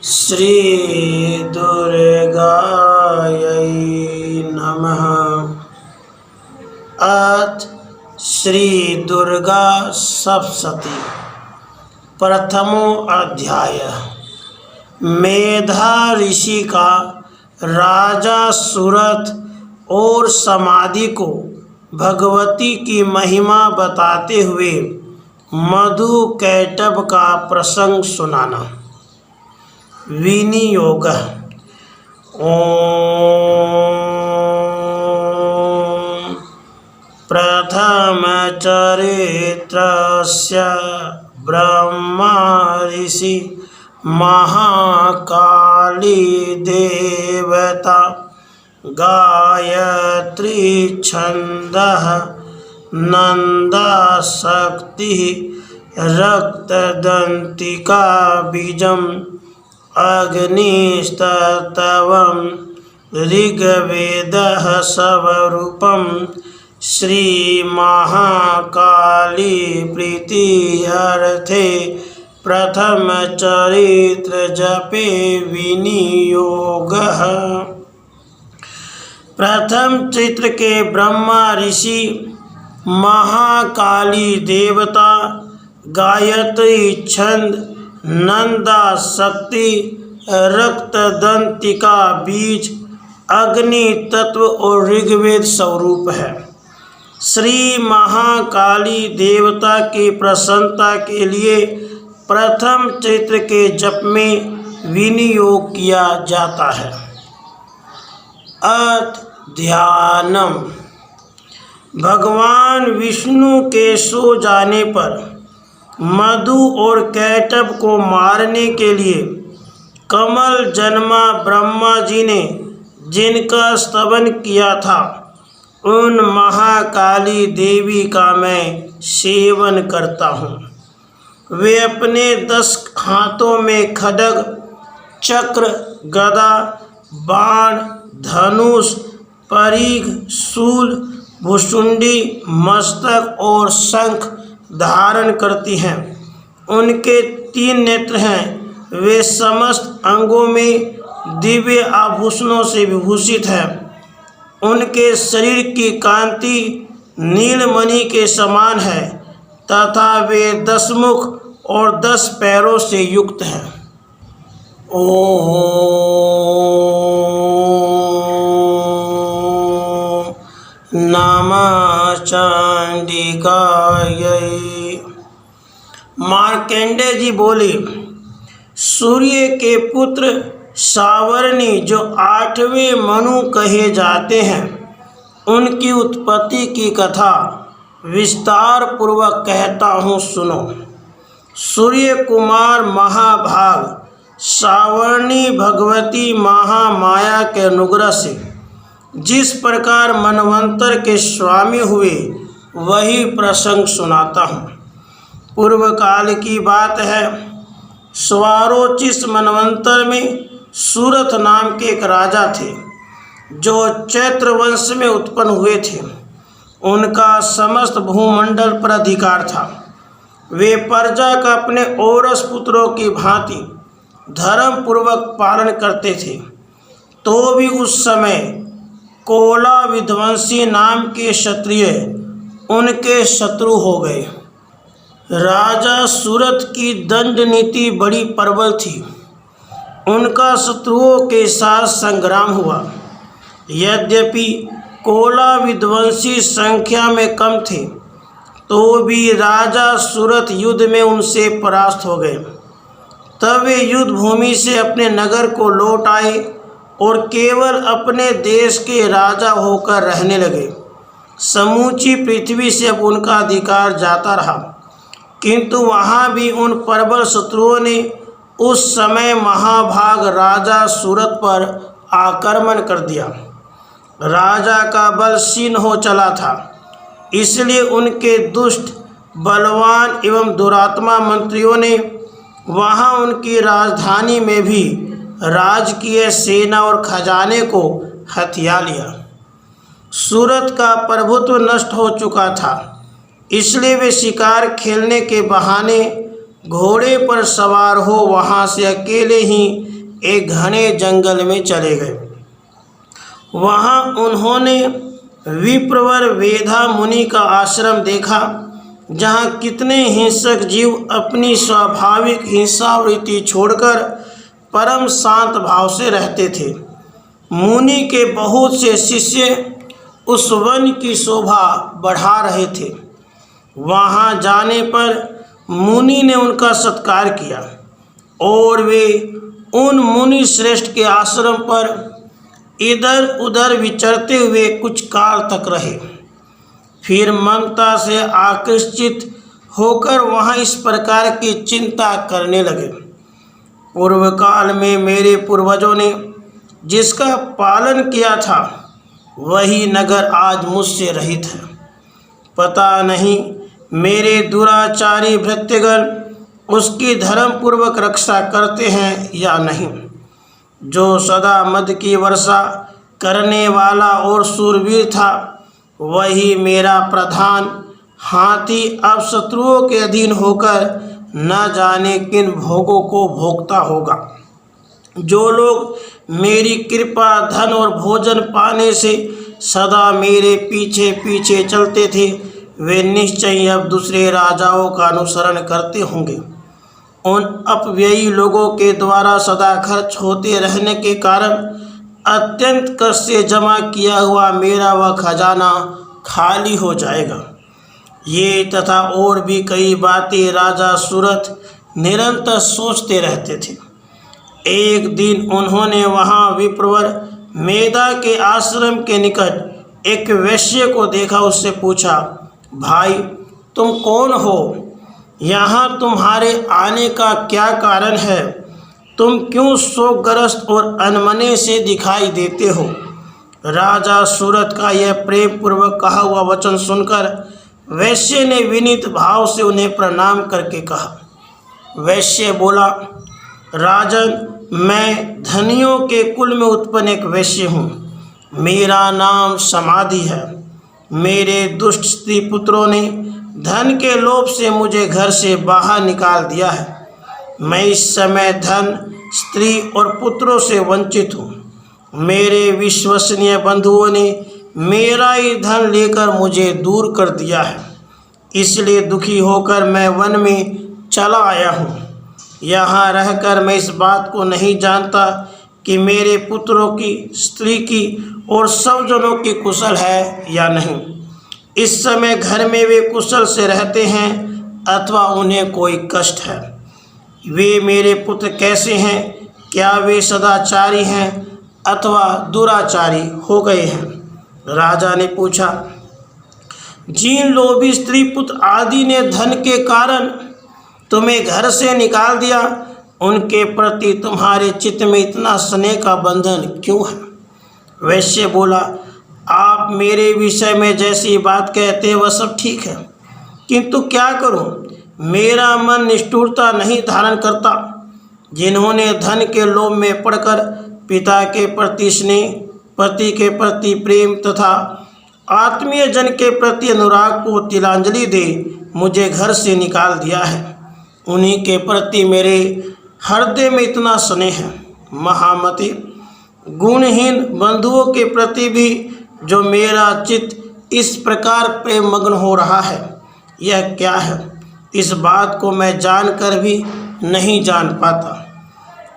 श्री दुर्गायै नमः। अथ श्री दुर्गा सप्तशती प्रथमो अध्याय। मेधा ऋषि का राजा सूरत और समाधि को भगवती की महिमा बताते हुए मधु कैटभ का प्रसंग सुनाना। विनियोग। ओम प्रथम चरित्रस्य ब्रह्मा ऋषि महाकाली देवता गायत्री छंदः नंदा शक्ति रक्तदंतिका बीजम अग्निस्तवं ऋग्वेदः स्वरूपं श्री महाकाली प्रीत्यर्थे प्रथम चरित्र जपे विनियोगः। प्रथम चित्र के ब्रह्मा ऋषि महाकाली देवता गायत्री छंद नंदा शक्ति रक्तदंतिका बीज अग्नि तत्व और ऋग्वेद स्वरूप है। श्री महाकाली देवता की प्रसन्नता के लिए प्रथम चैत्र के जप में विनियोग किया जाता है। ध्यानम। भगवान विष्णु के सो जाने पर मधु और कैटभ को मारने के लिए कमल जन्मा ब्रह्मा जी ने जिनका स्तवन किया था, उन महाकाली देवी का मैं सेवन करता हूँ। वे अपने 10 हाथों में खड्ग, चक्र, गदा, बाण, धनुष, परीघ, शूल, भुसुंडी, मस्तक और शंख धारण करती हैं। उनके 3 नेत्र हैं। वे समस्त अंगों में दिव्य आभूषणों से विभूषित हैं। उनके शरीर की कांति नीलमणि के समान है तथा वे 10 मुख और 10 पैरों से युक्त हैं। ओम नमः चंडिकायै। मार्कंडेय जी बोले, सूर्य के पुत्र सावर्णी जो 8वें मनु कहे जाते हैं, उनकी उत्पत्ति की कथा विस्तार पूर्वक कहता हूँ, सुनो। सूर्य कुमार महाभाग सावर्णी भगवती महामाया के अनुग्रह से जिस प्रकार मनवंतर के स्वामी हुए, वही प्रसंग सुनाता हूँ। पूर्व काल की बात है। स्वारोचिष मनवंतर में सूरत नाम के एक राजा थे, जो चैत्र वंश में उत्पन्न हुए थे। उनका समस्त भूमंडल पर अधिकार था। वे प्रजा का अपने औरस पुत्रों की भांति धर्म पूर्वक पालन करते थे। तो भी उस समय कोला विध्वंसी नाम के क्षत्रिय उनके शत्रु हो गए। राजा सूरत की दंड नीति बड़ी प्रबल थी। उनका शत्रुओं के साथ संग्राम हुआ। यद्यपि कोला विध्वंसी संख्या में कम थे, तो भी राजा सूरत युद्ध में उनसे परास्त हो गए। तब वे युद्ध भूमि से अपने नगर को लौट आए और केवल अपने देश के राजा होकर रहने लगे। समूची पृथ्वी से अब उनका अधिकार जाता रहा, किंतु वहाँ भी उन प्रबल शत्रुओं ने उस समय महाभाग राजा सूरत पर आक्रमण कर दिया। राजा का बल क्षीण हो चला था, इसलिए उनके दुष्ट, बलवान एवं दुरात्मा मंत्रियों ने वहाँ उनकी राजधानी में भी राजकीय सेना और खजाने को हथिया लिया। सूरत का प्रभुत्व नष्ट हो चुका था, इसलिए वे शिकार खेलने के बहाने घोड़े पर सवार हो वहाँ से अकेले ही एक घने जंगल में चले गए। वहाँ उन्होंने विप्रवर वेदा मुनि का आश्रम देखा, जहाँ कितने हिंसक जीव अपनी स्वाभाविक हिंसावृत्ति छोड़कर परम शांत भाव से रहते थे। मुनि के बहुत से शिष्य उस वन की शोभा बढ़ा रहे थे। वहाँ जाने पर मुनि ने उनका सत्कार किया और वे उन मुनि श्रेष्ठ के आश्रम पर इधर उधर विचरते हुए कुछ काल तक रहे। फिर ममता से आकर्षित होकर वहाँ इस प्रकार की चिंता करने लगे। पूर्व काल में मेरे पूर्वजों ने जिसका पालन किया था, वही नगर आज मुझसे रहित है। पता नहीं मेरे दुराचारी भृत्यगण उसकी धर्मपूर्वक रक्षा करते हैं या नहीं। जो सदा मद की वर्षा करने वाला और शूरवीर था, वही मेरा प्रधान हाथी अब शत्रुओं के अधीन होकर न जाने किन भोगों को भोगता होगा। जो लोग मेरी कृपा, धन और भोजन पाने से सदा मेरे पीछे पीछे चलते थे, वे निश्चय अब दूसरे राजाओं का अनुसरण करते होंगे। उन अपव्ययी लोगों के द्वारा सदा खर्च होते रहने के कारण अत्यंत कष्ट से जमा किया हुआ मेरा वह खजाना खाली हो जाएगा। ये तथा और भी कई बातें राजा सूरत निरंतर सोचते रहते थे। एक दिन उन्होंने वहाँ विप्रवर मेधा के आश्रम के निकट एक वैश्य को देखा। उससे पूछा, भाई तुम कौन हो? यहाँ तुम्हारे आने का क्या कारण है? तुम क्यों शोकग्रस्त और अनमने से दिखाई देते हो? राजा सूरत का यह प्रेम पूर्वक कहा हुआ वचन सुनकर वैश्य ने विनीत भाव से उन्हें प्रणाम करके कहा। वैश्य बोला, राजन, मैं धनियों के कुल में उत्पन्न एक वैश्य हूँ। मेरा नाम समाधि है। मेरे दुष्ट स्त्री पुत्रों ने धन के लोभ से मुझे घर से बाहर निकाल दिया है। मैं इस समय धन, स्त्री और पुत्रों से वंचित हूँ। मेरे विश्वसनीय बंधुओं ने मेरा ही धन लेकर मुझे दूर कर दिया है। इसलिए दुखी होकर मैं वन में चला आया हूँ। यहाँ रहकर मैं इस बात को नहीं जानता कि मेरे पुत्रों की, स्त्री की और सब जनों की कुशल है या नहीं। इस समय घर में वे कुशल से रहते हैं अथवा उन्हें कोई कष्ट है। वे मेरे पुत्र कैसे हैं? क्या वे सदाचारी हैं अथवा दुराचारी हो गए हैं? राजा ने पूछा, जिन लोभी स्त्री पुत्र आदि ने धन के कारण तुम्हें घर से निकाल दिया, उनके प्रति तुम्हारे चित्त में इतना स्नेह का बंधन क्यों है? वैश्य बोला, आप मेरे विषय में जैसी बात कहते हैं वह सब ठीक है, किंतु क्या करूं? मेरा मन निष्ठुरता नहीं धारण करता। जिन्होंने धन के लोभ में पड़कर पिता के प्रति स्नेह, पति के प्रति प्रेम तथा आत्मीय जन के प्रति अनुराग को तिलांजलि दे मुझे घर से निकाल दिया है, उन्हीं के प्रति मेरे हृदय में इतना स्नेह है। महामति, गुणहीन बंधुओं के प्रति भी जो मेरा चित्त इस प्रकार प्रेम मग्न हो रहा है, यह क्या है? इस बात को मैं जानकर भी नहीं जान पाता।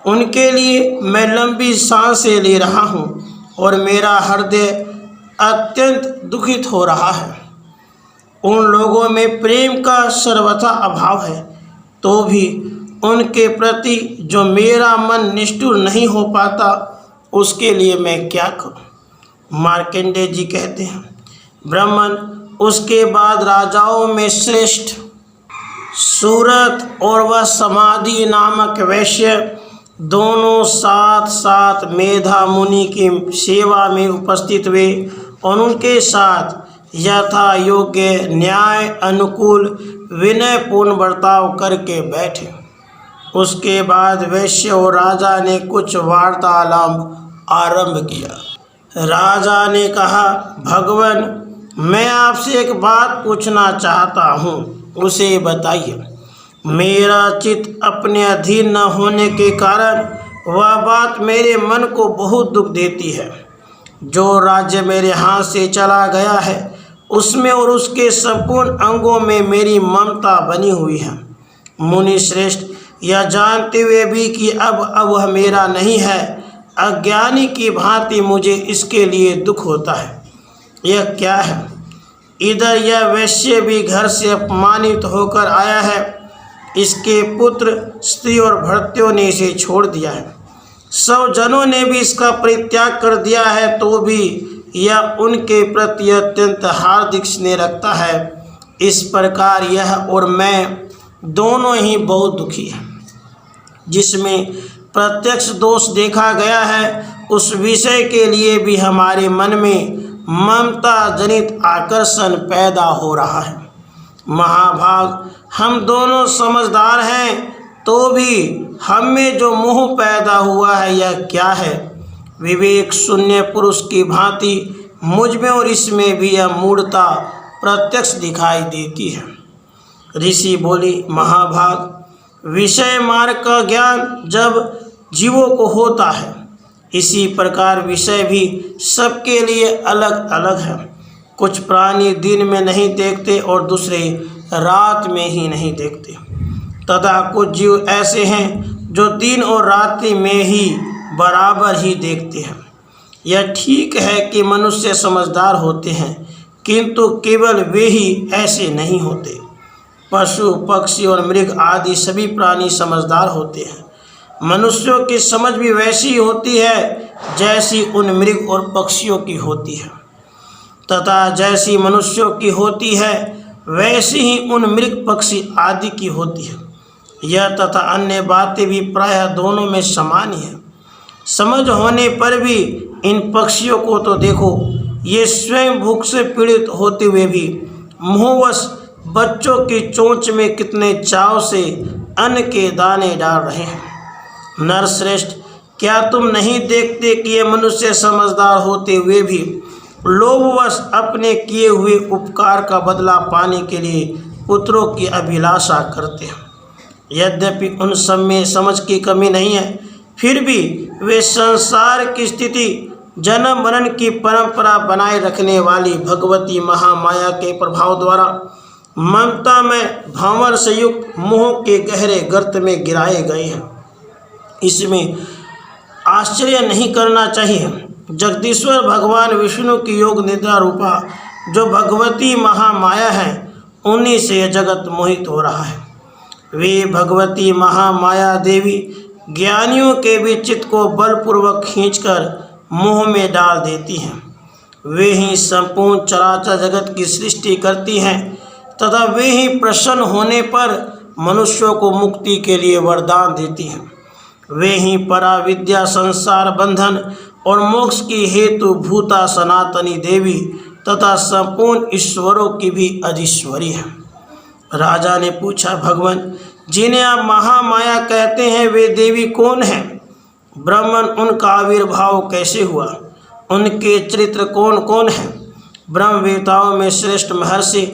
उनके लिए मैं लंबी सांसें ले रहा हूँ और मेरा हृदय अत्यंत दुखित हो रहा है। उन लोगों में प्रेम का सर्वथा अभाव है, तो भी उनके प्रति जो मेरा मन निष्ठुर नहीं हो पाता, उसके लिए मैं क्या करूं? मार्कंडेय जी कहते हैं, ब्राह्मण, उसके बाद राजाओं में श्रेष्ठ सूरत और वह समाधि नामक वैश्य दोनों साथ साथ मेधा मुनि की सेवा में उपस्थित हुए और उनके साथ यथा योग्य न्याय अनुकूल विनयपूर्ण बर्ताव करके बैठे। उसके बाद वैश्य और राजा ने कुछ वार्तालाप आरंभ किया। राजा ने कहा, भगवान, मैं आपसे एक बात पूछना चाहता हूँ, उसे बताइए। मेरा चित्त अपने अधीन न होने के कारण वह बात मेरे मन को बहुत दुख देती है। जो राज्य मेरे हाथ से चला गया है उसमें और उसके संपूर्ण अंगों में मेरी ममता बनी हुई है। मुनि श्रेष्ठ, यह जानते हुए भी कि अब वह मेरा नहीं है, अज्ञानी की भांति मुझे इसके लिए दुख होता है। यह क्या है? इधर यह वैश्य भी घर से अपमानित होकर आया है, इसके पुत्र, स्त्री और भृत्यों ने इसे छोड़ दिया है, सब जनों ने भी इसका परित्याग कर दिया है, तो भी यह उनके प्रति अत्यंत हार्दिक स्नेह रखता है। इस प्रकार यह और मैं दोनों ही बहुत दुखी हैं। जिसमें प्रत्यक्ष दोष देखा गया है उस विषय के लिए भी हमारे मन में ममता जनित आकर्षण पैदा हो रहा है। महाभाग, हम दोनों समझदार हैं, तो भी हम में जो मोह पैदा हुआ है यह क्या है? विवेक शून्य पुरुष की भांति मुझ में और इसमें भी यह मूढ़ता प्रत्यक्ष दिखाई देती है। ऋषि बोली, महाभाग, विषय मार्ग का ज्ञान जब जीवों को होता है, इसी प्रकार विषय भी सबके लिए अलग अलग है। कुछ प्राणी दिन में नहीं देखते और दूसरे रात में ही नहीं देखते, तथा कुछ जीव ऐसे हैं जो दिन और रात्रि में ही बराबर ही देखते हैं। यह ठीक है कि मनुष्य समझदार होते हैं, किंतु केवल वे ही ऐसे नहीं होते। पशु, पक्षी और मृग आदि सभी प्राणी समझदार होते हैं। मनुष्यों की समझ भी वैसी होती है जैसी उन मृग और पक्षियों की होती है, तथा जैसी मनुष्यों की होती है वैसी ही उन मृग, पक्षी आदि की होती है। यह तथा अन्य बातें भी प्रायः दोनों में समान ही है। समझ होने पर भी इन पक्षियों को तो देखो, ये स्वयं भूख से पीड़ित होते हुए भी मोहवश बच्चों की चोंच में कितने चाव से अन्न के दाने डाल रहे हैं। नरश्रेष्ठ, क्या तुम नहीं देखते कि ये मनुष्य समझदार होते हुए भी लोभवश अपने किए हुए उपकार का बदला पाने के लिए पुत्रों की अभिलाषा करते हैं? यद्यपि उन सब में समझ की कमी नहीं है, फिर भी वे संसार की स्थिति, जन्म मरण की परंपरा बनाए रखने वाली भगवती महामाया के प्रभाव द्वारा ममता में भंवर से युक्त मोह के गहरे गर्त में गिराए गए हैं। इसमें आश्चर्य नहीं करना चाहिए। जगदीश्वर भगवान विष्णु की योग निद्रा रूपा जो भगवती महामाया है, उन्हीं से यह जगत मोहित हो रहा है। वे भगवती महामाया देवी ज्ञानियों के भी चित्त को बलपूर्वक खींचकर मोह में डाल देती हैं। वे ही संपूर्ण चराचर जगत की सृष्टि करती हैं, तथा वे ही प्रसन्न होने पर मनुष्यों को मुक्ति के लिए वरदान देती हैं। वे ही पराविद्या, संसार बंधन और मोक्ष की हेतु भूता सनातनी देवी तथा संपूर्ण ईश्वरों की भी अधीश्वरी है। राजा ने पूछा, भगवान, जिन्हें आप महामाया कहते हैं वे देवी कौन हैं? ब्राह्मण, उनका आविर्भाव कैसे हुआ? उनके चरित्र कौन कौन हैं? ब्रह्मवेताओं में श्रेष्ठ महर्षि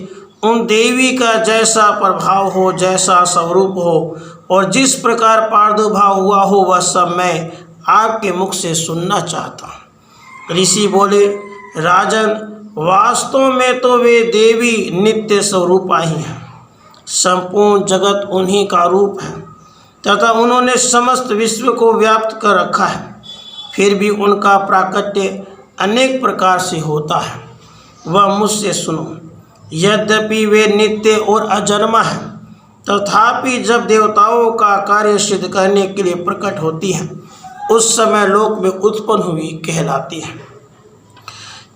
उन देवी का जैसा प्रभाव हो, जैसा स्वरूप हो और जिस प्रकार प्रादुर्भाव हुआ हो, वह सब मैं आपके मुख से सुनना चाहता हूँ। ऋषि बोले, राजन, वास्तव में तो वे देवी नित्य स्वरूपा ही हैं। संपूर्ण जगत उन्हीं का रूप है तथा उन्होंने समस्त विश्व को व्याप्त कर रखा है। फिर भी उनका प्राकट्य अनेक प्रकार से होता है। वह मुझसे सुनो। यद्यपि वे नित्य और अजन्मा हैं, तथापि जब देवताओं का कार्य सिद्ध करने के लिए प्रकट होती हैं, उस समय लोक में उत्पन्न हुई कहलाती है।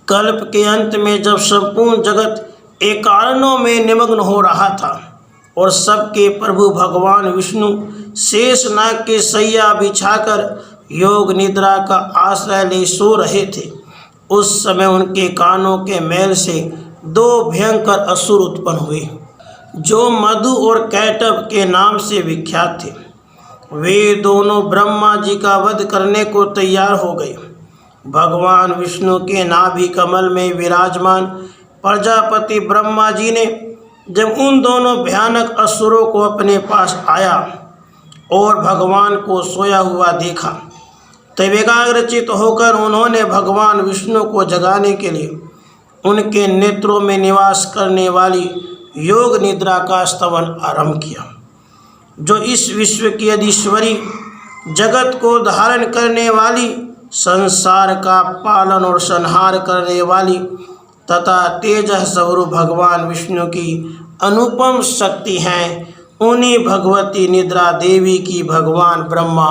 कल्प के अंत में जब संपूर्ण जगत एकारणों में निमग्न हो रहा था और सबके प्रभु भगवान विष्णु शेष नाग के सैया बिछाकर योग निद्रा का आश्रय ले सो रहे थे, उस समय उनके कानों के मैल से दो भयंकर असुर उत्पन्न हुए, जो मधु और कैटभ के नाम से विख्यात थे। वे दोनों ब्रह्मा जी का वध करने को तैयार हो गए। भगवान विष्णु के नाभि कमल में विराजमान प्रजापति ब्रह्मा जी ने जब उन दोनों भयानक असुरों को अपने पास आया और भगवान को सोया हुआ देखा। तब एकाग्रचित होकर उन्होंने भगवान विष्णु को जगाने के लिए उनके नेत्रों में निवास करने वाली योग निद्रा का स्तवन आरंभ किया, जो इस विश्व की अधीश्वरी, जगत को धारण करने वाली, संसार का पालन और संहार करने वाली तथा तेज स्वरूप भगवान विष्णु की अनुपम शक्ति हैं। उन्हीं भगवती निद्रा देवी की भगवान ब्रह्मा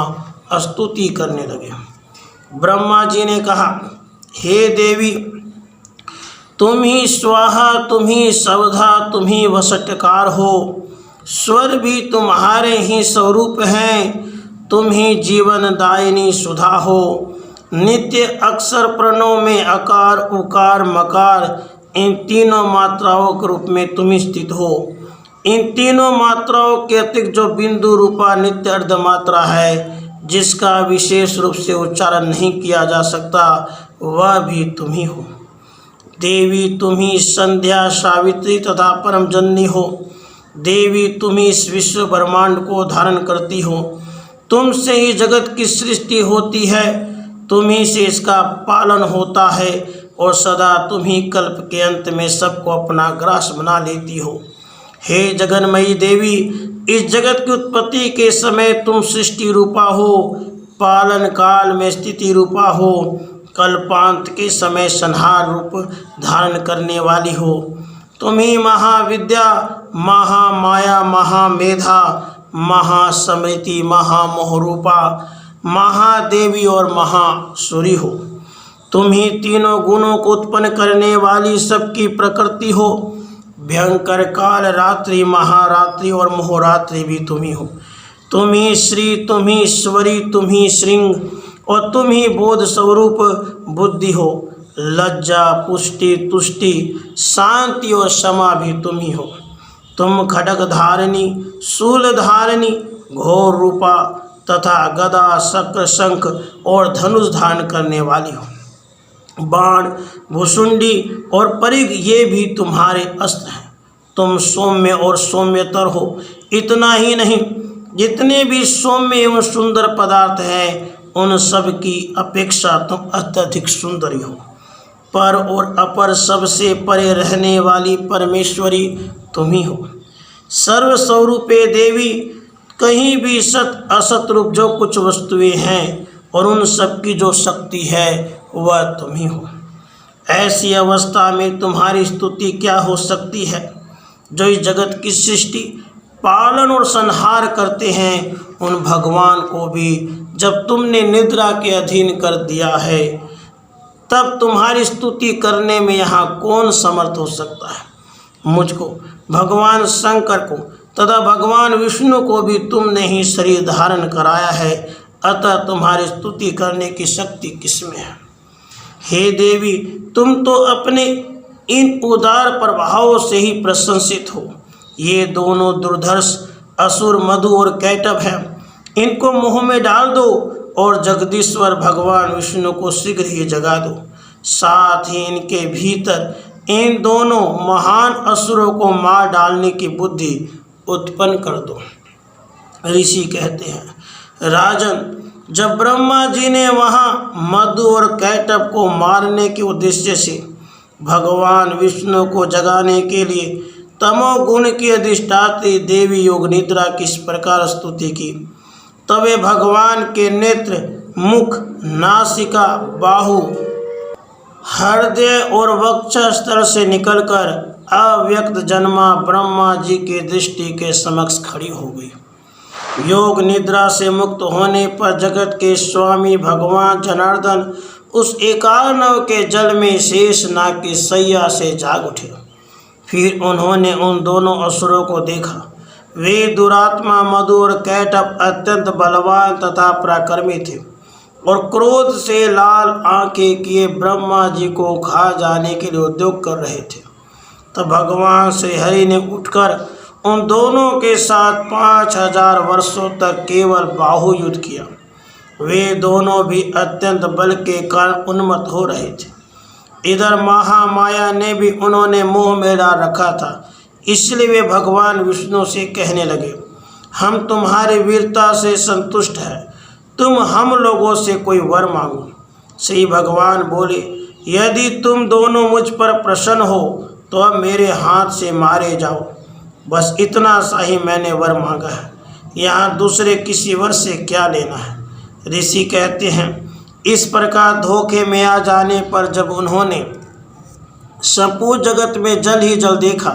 स्तुति करने लगे। ब्रह्मा जी ने कहा, हे देवी, तुम ही स्वाहा, तुम ही सवधा, तुम ही वसटकार हो। स्वर भी तुम्हारे ही स्वरूप हैं। तुम ही जीवनदायिनी सुधा हो। नित्य अक्षर प्रणों में अकार, उकार, मकार, इन तीनों मात्राओं के रूप में तुम स्थित हो। इन तीनों मात्राओं के अतिरिक्त जो बिंदु रूपा नित्य अर्ध मात्रा है, जिसका विशेष रूप से उच्चारण नहीं किया जा सकता, वह भी तुम ही हो। देवी, तुम ही संध्या, सावित्री तथा परम जननी हो। देवी, तुम ही इस विश्व ब्रह्मांड को धारण करती हो। तुमसे ही जगत की सृष्टि होती है, तुम ही से इसका पालन होता है और सदा तुम ही कल्प के अंत में सबको अपना ग्रास बना लेती हो। हे जगन्मयी देवी, इस जगत की उत्पत्ति के समय तुम सृष्टि रूपा हो, पालन काल में स्थिति रूपा हो, कल्पांत के समय संहार रूप धारण करने वाली हो। तुम ही महाविद्या, महामाया, महामेधा, महास्मृति, महामोहरूपा, महादेवी और महासूरी हो। तुम ही तीनों गुणों को उत्पन्न करने वाली सबकी प्रकृति हो। भयंकर काल, रात्रि, महारात्रि और मोहरात्रि भी तुम ही हो। तुम ही श्री, तुम ही ईश्वरी, तुम ही श्रृंग और तुम ही बोध स्वरूप बुद्धि हो। लज्जा, पुष्टि, तुष्टि, शांति और क्षमा भी तुम ही हो। तुम खड्ग धारिणी, शूल धारिणी, घोर रूपा तथा गदा, शक्र, शंख और धनुष धारण करने वाली हो। बाण, भुसुंडी और परिघ ये भी तुम्हारे अस्त्र हैं। तुम सौम्य और सौम्यतर हो। इतना ही नहीं, जितने भी सौम्य एवं सुंदर पदार्थ हैं, उन सब की अपेक्षा तुम अत्यधिक सुंदरी हो। पर और अपर सबसे परे रहने वाली परमेश्वरी तुम ही हो। सर्वस्वरूपे देवी, कहीं भी सत असत रूप जो कुछ वस्तुएं हैं और उन सब की जो शक्ति है, वह तुम ही हो। ऐसी अवस्था में तुम्हारी स्तुति क्या हो सकती है? जो इस जगत की सृष्टि, पालन और संहार करते हैं, उन भगवान को भी जब तुमने निद्रा के अधीन कर दिया है, तब तुम्हारी स्तुति करने में यहाँ कौन समर्थ हो सकता है? मुझको, भगवान शंकर को तथा भगवान विष्णु को भी तुमने ही शरीर धारण कराया है, अतः तुम्हारी स्तुति करने की शक्ति किसमें है? हे देवी, तुम तो अपने इन उदार प्रभावों से ही प्रशंसित हो। ये दोनों दुर्धर्ष असुर मधु और कैटभ हैं, इनको मुँह में डाल दो और जगदीश्वर भगवान विष्णु को शीघ्र ही जगा दो। साथ ही इनके भीतर इन दोनों महान असुरों को मार डालने की बुद्धि उत्पन्न कर दो। ऋषि कहते हैं, राजन, जब ब्रह्मा जी ने वहाँ मधु और कैटभ को मारने के उद्देश्य से भगवान विष्णु को जगाने के लिए तमोगुण की अधिष्ठात्री देवी योग निद्रा की इस प्रकार स्तुति की, तब वे भगवान के नेत्र, मुख, नासिका, बाहु, हृदय और वक्षस्थल से निकलकर अव्यक्त जन्मा ब्रह्मा जी के दृष्टि के समक्ष खड़ी हो गई। योग निद्रा से मुक्त होने पर जगत के स्वामी भगवान जनार्दन उस एकानव के जल में शेष नाग की सैया से जाग उठे। फिर उन्होंने उन दोनों असुरों को देखा। वे दुरात्मा मधु और कैटभ अत्यंत बलवान तथा पराक्रमी थे और क्रोध से लाल आंखें किए ब्रह्मा जी को खा जाने के लिए उद्योग कर रहे थे। तब भगवान श्री हरि ने उठकर उन दोनों के साथ 5000 वर्षों तक केवल बाहु युद्ध किया। वे दोनों भी अत्यंत बल के कारण उन्मत्त हो रहे थे। इधर महामाया ने भी उन्होंने मुँह में डाल रखा था, इसलिए वे भगवान विष्णु से कहने लगे, हम तुम्हारी वीरता से संतुष्ट हैं, तुम हम लोगों से कोई वर मांगो। श्री भगवान बोले, यदि तुम दोनों मुझ पर प्रसन्न हो तो अब मेरे हाथ से मारे जाओ। बस इतना सा ही मैंने वर मांगा है, यहाँ दूसरे किसी वर से क्या लेना है। ऋषि कहते हैं, इस प्रकार धोखे में आ जाने पर जब उन्होंने संपूर्ण जगत में जल ही जल देखा,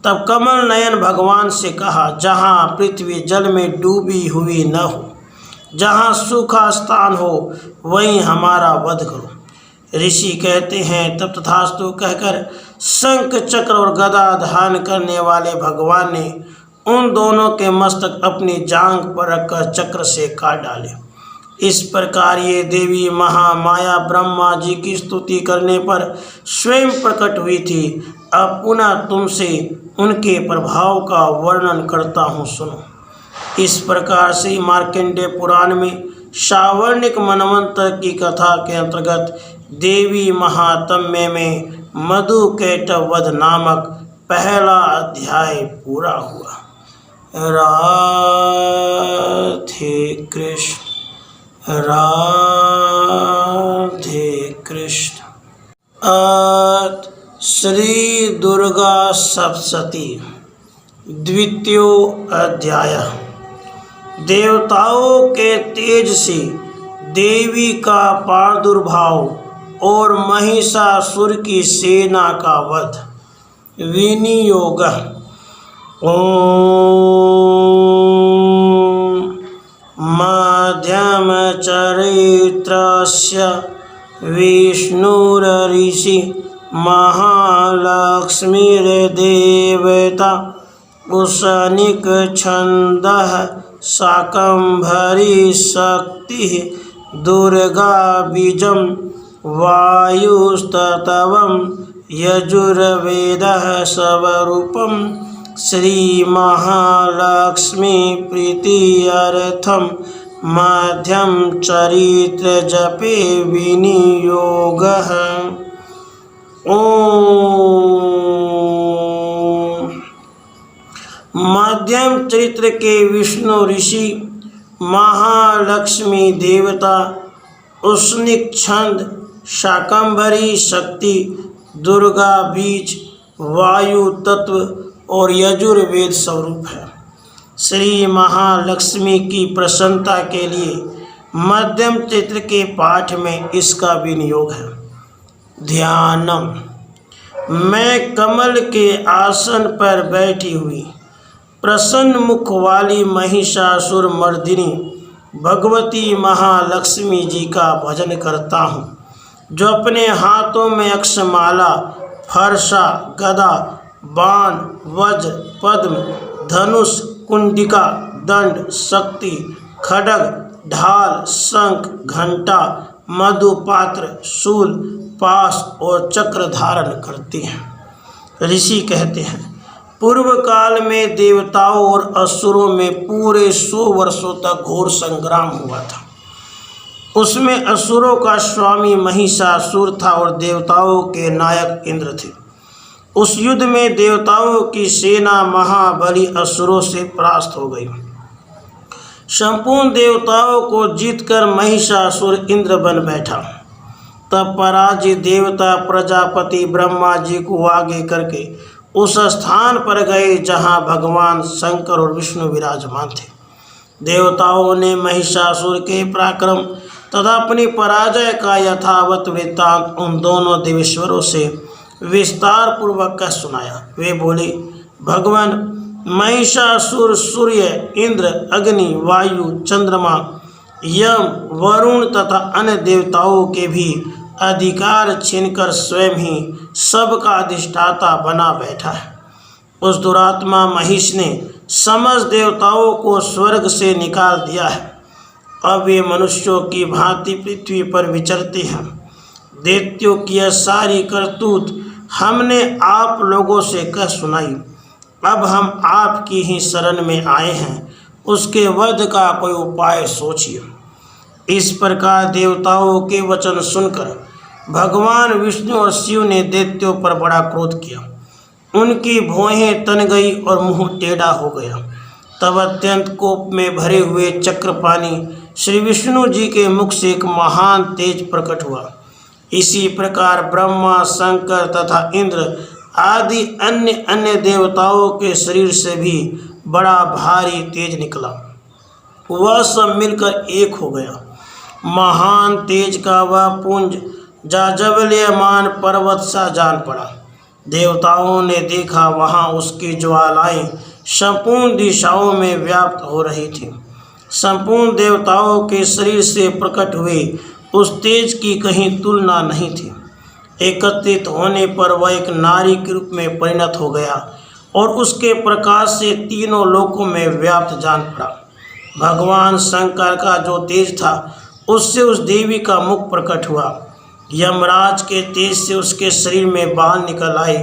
तब कमल नयन भगवान से कहा, जहाँ पृथ्वी जल में डूबी हुई न हो, जहाँ सूखा स्थान हो, वहीं हमारा वध करो। ऋषि कहते हैं, तब तथास्तु कहकर शंख चक्र और गदा धारण करने वाले भगवान ने उन दोनों के मस्तक अपनी जांघ पर रखकर चक्र से काट डाले। इस प्रकार ये देवी महामाया ब्रह्मा जी की स्तुति करने पर स्वयं प्रकट हुई थी। अब पुनः तुमसे उनके प्रभाव का वर्णन करता हूँ, सुनो। इस प्रकार से मार्कंडेय पुराण में सावर्णिक मनवंतर की कथा के अंतर्गत देवी महात्म्य में मधुकैटभ वध नामक पहला अध्याय पूरा हुआ। राधे कृष्ण, राधे कृष्ण। अथ श्री दुर्गा सप्तशती द्वितीय अध्याय। देवताओं के तेज से देवी का प्रादुर्भाव और महिषासुर की सेना का वध। विनियोग। ओम मध्यम चरित्रस्य विष्णुरऋषि महालक्ष्मीर्देवता उशनिक छन्दः शाकम्भरी शक्ति दुर्गा बीजं वायुस्तत्वं यजुर्वेदः स्वरूपं श्री महालक्ष्मी प्रीत्यर्थं मध्यम चरित्र जपे विनियोगः। ओम मध्यम चरित्र के विष्णु ऋषि महालक्ष्मी देवता उष्णिक छंद शाकंभरी शक्ति दुर्गा बीज वायु तत्व और यजुर्वेद स्वरूप है। श्री महालक्ष्मी की प्रसन्नता के लिए मध्यम चरित्र के पाठ में इसका विनियोग है। ध्यानम। मैं कमल के आसन पर बैठी हुई प्रसन्न मुख वाली महिषासुर मर्दिनी भगवती महालक्ष्मी जी का भजन करता हूँ, जो अपने हाथों में अक्षमाला, फरसा, गदा, बाण, वज्र, पद्म, धनुष, कुंडिका, दंड, शक्ति, खड्ग, ढाल, शंख, घंटा, मधुपात्र, शूल, पाश और चक्र धारण करती हैं। ऋषि कहते हैं, पूर्व काल में देवताओं और असुरों में पूरे 100 वर्षों तक घोर संग्राम हुआ था। उसमें असुरों का स्वामी महिषासुर था और देवताओं के नायक इंद्र थे। उस युद्ध में देवताओं की सेना महाबली असुरों से परास्त हो गई। संपूर्ण देवताओं को जीतकर महिषासुर इंद्र बन बैठा। तब पराजित देवता प्रजापति ब्रह्मा जी को आगे करके उस स्थान पर गए जहाँ भगवान शंकर और विष्णु विराजमान थे। देवताओं ने महिषासुर के पराक्रम तथा अपनी पराजय का यथावत वृत्तांत उन दोनों देवेश्वरों से विस्तार पूर्वक कह सुनाया। वे बोले, भगवान, महिषासुर सूर्य, इंद्र, अग्नि, वायु, चंद्रमा, यम, वरुण तथा अन्य देवताओं के भी अधिकार छीनकर स्वयं ही सबका अधिष्ठाता बना बैठा है। उस दुरात्मा महिष ने समस्त देवताओं को स्वर्ग से निकाल दिया है। अब वे मनुष्यों की भांति पृथ्वी पर विचरते हैं। दैत्यों की यह सारी करतूत हमने आप लोगों से कह सुनाई। अब हम आपकी ही शरण में आए हैं, उसके वध का कोई उपाय सोचिए। इस प्रकार देवताओं के वचन सुनकर भगवान विष्णु और शिव ने दैत्यों पर बड़ा क्रोध किया। उनकी भौहें तन गई और मुंह टेढ़ा हो गया। तब अत्यंत कोप में भरे हुए चक्रपाणी श्री विष्णु जी के मुख से एक महान तेज प्रकट हुआ। इसी प्रकार ब्रह्मा, शंकर तथा इंद्र आदि अन्य अन्य देवताओं के शरीर से भी बड़ा भारी तेज निकला। वह सब मिलकर एक हो गया। महान तेज का वह पुंज जाज्वल्यमान पर्वत सा जान पड़ा। देवताओं ने देखा, वहाँ उसकी ज्वालाएं संपूर्ण दिशाओं में व्याप्त हो रही थीं। संपूर्ण देवताओं के शरीर से प्रकट हुए उस तेज की कहीं तुलना नहीं थी। एकत्रित होने पर वह एक नारी के रूप में परिणत हो गया और उसके प्रकाश से तीनों लोकों में व्याप्त जान पड़ा। भगवान शंकर का जो तेज था उससे उस देवी का मुख प्रकट हुआ। यमराज के तेज से उसके शरीर में बाल निकल आए।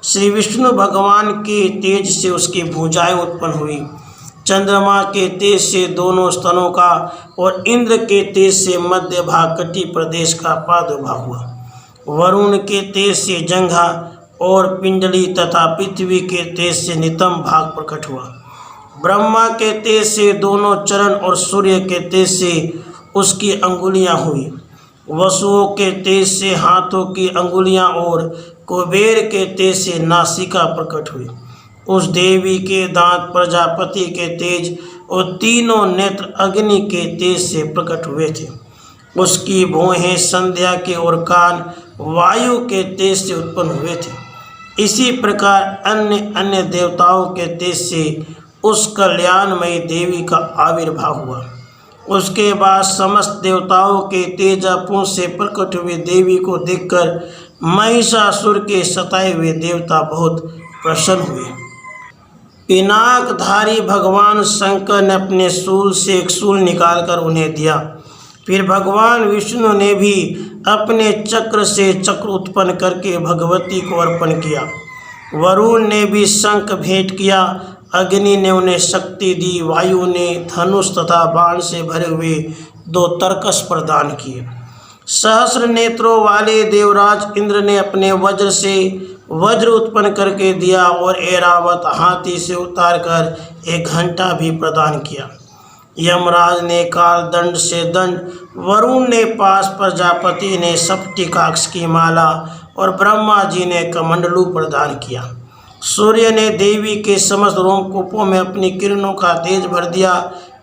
श्री विष्णु भगवान के तेज से उसकी भुजाएं उत्पन्न हुई। चंद्रमा के तेज से दोनों स्तनों का और इंद्र के तेज से मध्य भाग कटी प्रदेश का प्रादुर्भाव हुआ। वरुण के तेज से जंघा और पिंडली तथा पृथ्वी के तेज से नितंब भाग प्रकट हुआ। ब्रह्मा के तेज से दोनों चरण और सूर्य के तेज से उसकी अंगुलियां हुई। वसुओं के तेज से हाथों की अंगुलियां और कुबेर के तेज से नासिका प्रकट हुई। उस देवी के दांत प्रजापति के तेज और तीनों नेत्र अग्नि के तेज से प्रकट हुए थे। उसकी भौहें संध्या के और कान वायु के तेज से उत्पन्न हुए थे। इसी प्रकार अन्य अन्य देवताओं के तेज से उस कल्याणमयी देवी का आविर्भाव हुआ। उसके बाद समस्त देवताओं के तेजपुंज से प्रकट हुए देवी को देखकर महिषासुर के सताए हुए देवता बहुत प्रसन्न हुए। पिनाकधारी भगवान शंकर ने अपने शूल से एक शूल निकालकर उन्हें दिया। फिर भगवान विष्णु ने भी अपने चक्र से चक्र उत्पन्न करके भगवती को अर्पण किया। वरुण ने भी शंख भेंट किया। अग्नि ने उन्हें शक्ति दी। वायु ने धनुष तथा बाण से भरे हुए 2 तरकस प्रदान किए। सहस्र नेत्रों वाले देवराज इंद्र ने अपने वज्र से वज्र उत्पन्न करके दिया और ऐरावत हाथी से उतारकर एक घंटा भी प्रदान किया। यमराज ने काल दंड से दंड, वरुण ने पास, प्रजापति ने सप्तिकाक्ष की माला और ब्रह्मा जी ने कमंडलू प्रदान किया। सूर्य ने देवी के समस्त रोमकूपों में अपनी किरणों का तेज भर दिया।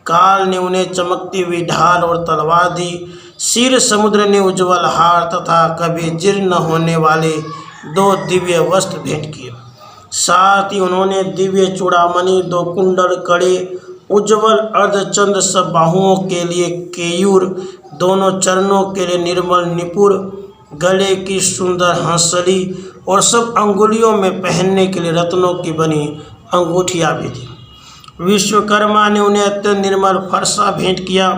काल ने उन्हें चमकती हुई ढाल और तलवार दी। क्षीर समुद्र ने उज्ज्वल हार तथा कभी जीर्ण न होने वाले 2 दिव्य वस्त्र भेंट किए। साथ ही उन्होंने दिव्य चूड़ामणि, 2 कुंडल, कड़े, उज्ज्वल अर्धचंद्र, सब बाहुओं के लिए केयूर, दोनों चरणों के लिए निर्मल निपुर, गले की सुंदर हंसली और सब अंगुलियों में पहनने के लिए रत्नों की बनी अंगूठियाँ भी दी। विश्वकर्मा ने उन्हें अत्यंत निर्मल फरसा भेंट किया।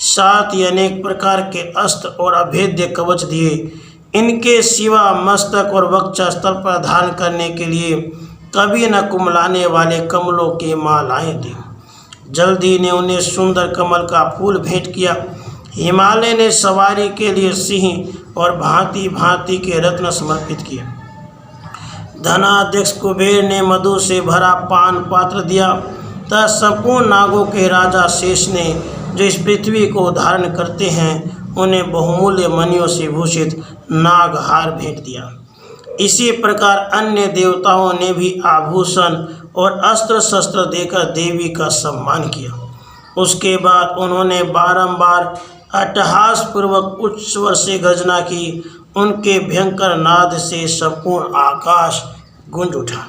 साथ ही अनेक प्रकार के अस्त्र और अभेद्य कवच दिए। इनके सिवा मस्तक और वक्षस्थल पर धारण करने के लिए कभी न कुमलाने वाले कमलों की मालाएं दी। जल्दी ने उन्हें सुंदर कमल का फूल भेंट किया। हिमालय ने सवारी के लिए सिंह और भांति भांति के रत्न समर्पित किए। धनाध्यक्ष कुबेर ने मधु से भरा पान पात्र दिया। तथा संपूर्ण नागों के राजा शेष ने, जो इस पृथ्वी को धारण करते हैं, उन्हें बहुमूल्य मणियों से भूषित नागहार भेंट दिया। इसी प्रकार अन्य देवताओं ने भी आभूषण और अस्त्र शस्त्र देकर देवी का सम्मान किया। उसके बाद उन्होंने बारंबार अट्टहास पूर्वक उच्च स्वर से गर्जना की। उनके भयंकर नाद से संपूर्ण आकाश गूंज उठा।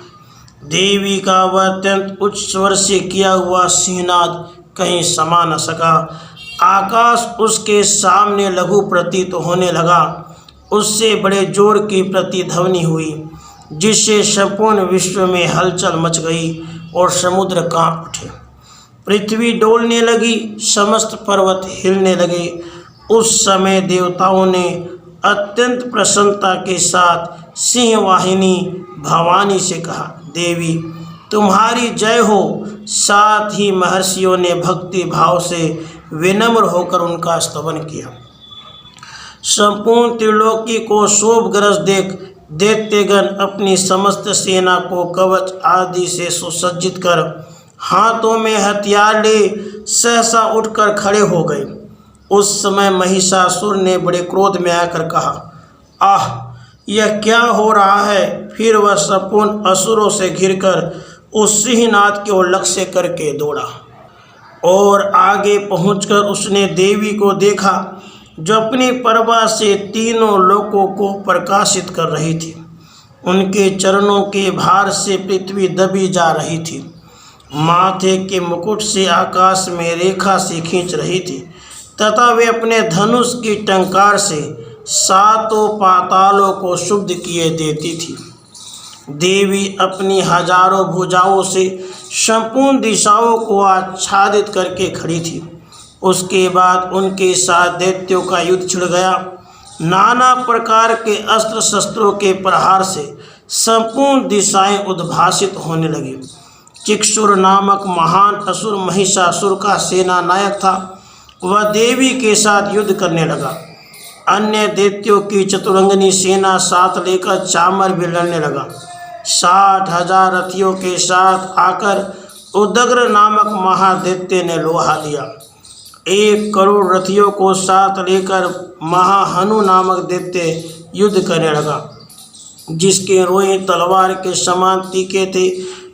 देवी का वह अत्यंत उच्च स्वर से किया हुआ सिंहनाद कहीं समा न सका। आकाश उसके सामने लघु प्रतीत होने लगा। उससे बड़े जोर की प्रतिध्वनि हुई, जिससे संपूर्ण विश्व में हलचल मच गई और समुद्र कांप उठे। पृथ्वी डोलने लगी, समस्त पर्वत हिलने लगे। उस समय देवताओं ने अत्यंत प्रसन्नता के साथ सिंहवाहिनी भवानी से कहा, देवी तुम्हारी जय हो। साथ ही महर्षियों ने भक्ति भाव से विनम्र होकर उनका स्तवन किया। संपूर्ण त्रिलोकी को शोभग्रस्त देख दैत्यगण अपनी समस्त सेना को कवच आदि से सुसज्जित कर हाथों में हथियार ले सहसा उठकर खड़े हो गए। उस समय महिषासुर ने बड़े क्रोध में आकर कहा, आह, यह क्या हो रहा है। फिर वह संपूर्ण असुरों से घिरकर उस सिंहनाद की ओर लक्ष्य करके दौड़ा और आगे पहुंचकर उसने देवी को देखा जो अपनी प्रभा से तीनों लोकों को प्रकाशित कर रही थी। उनके चरणों के भार से पृथ्वी दबी जा रही थी, माथे के मुकुट से आकाश में रेखा से खींच रही थी तथा वे अपने धनुष की टंकार से सातों पातालों को शुद्ध किए देती थी। देवी अपनी हजारों भुजाओं से संपूर्ण दिशाओं को आच्छादित करके खड़ी थी। उसके बाद उनके साथ दैत्यों का युद्ध छिड़ गया। नाना प्रकार के अस्त्र शस्त्रों के प्रहार से संपूर्ण दिशाएं उद्भासित होने लगी। चिक्षुर नामक महान असुर महिषासुर का सेना नायक था। वह देवी के साथ युद्ध करने लगा। अन्य दैत्यों की चतुरंगनी सेना साथ लेकर चामर भी लड़ने लगा। 60,000 रथियों के साथ आकर उदग्र नामक महादैत्य ने लोहा लिया। 1 करोड़ रथियों को साथ लेकर महाहनु नामक दैत्य युद्ध करने लगा, जिसके रोए तलवार के समान तीखे थे।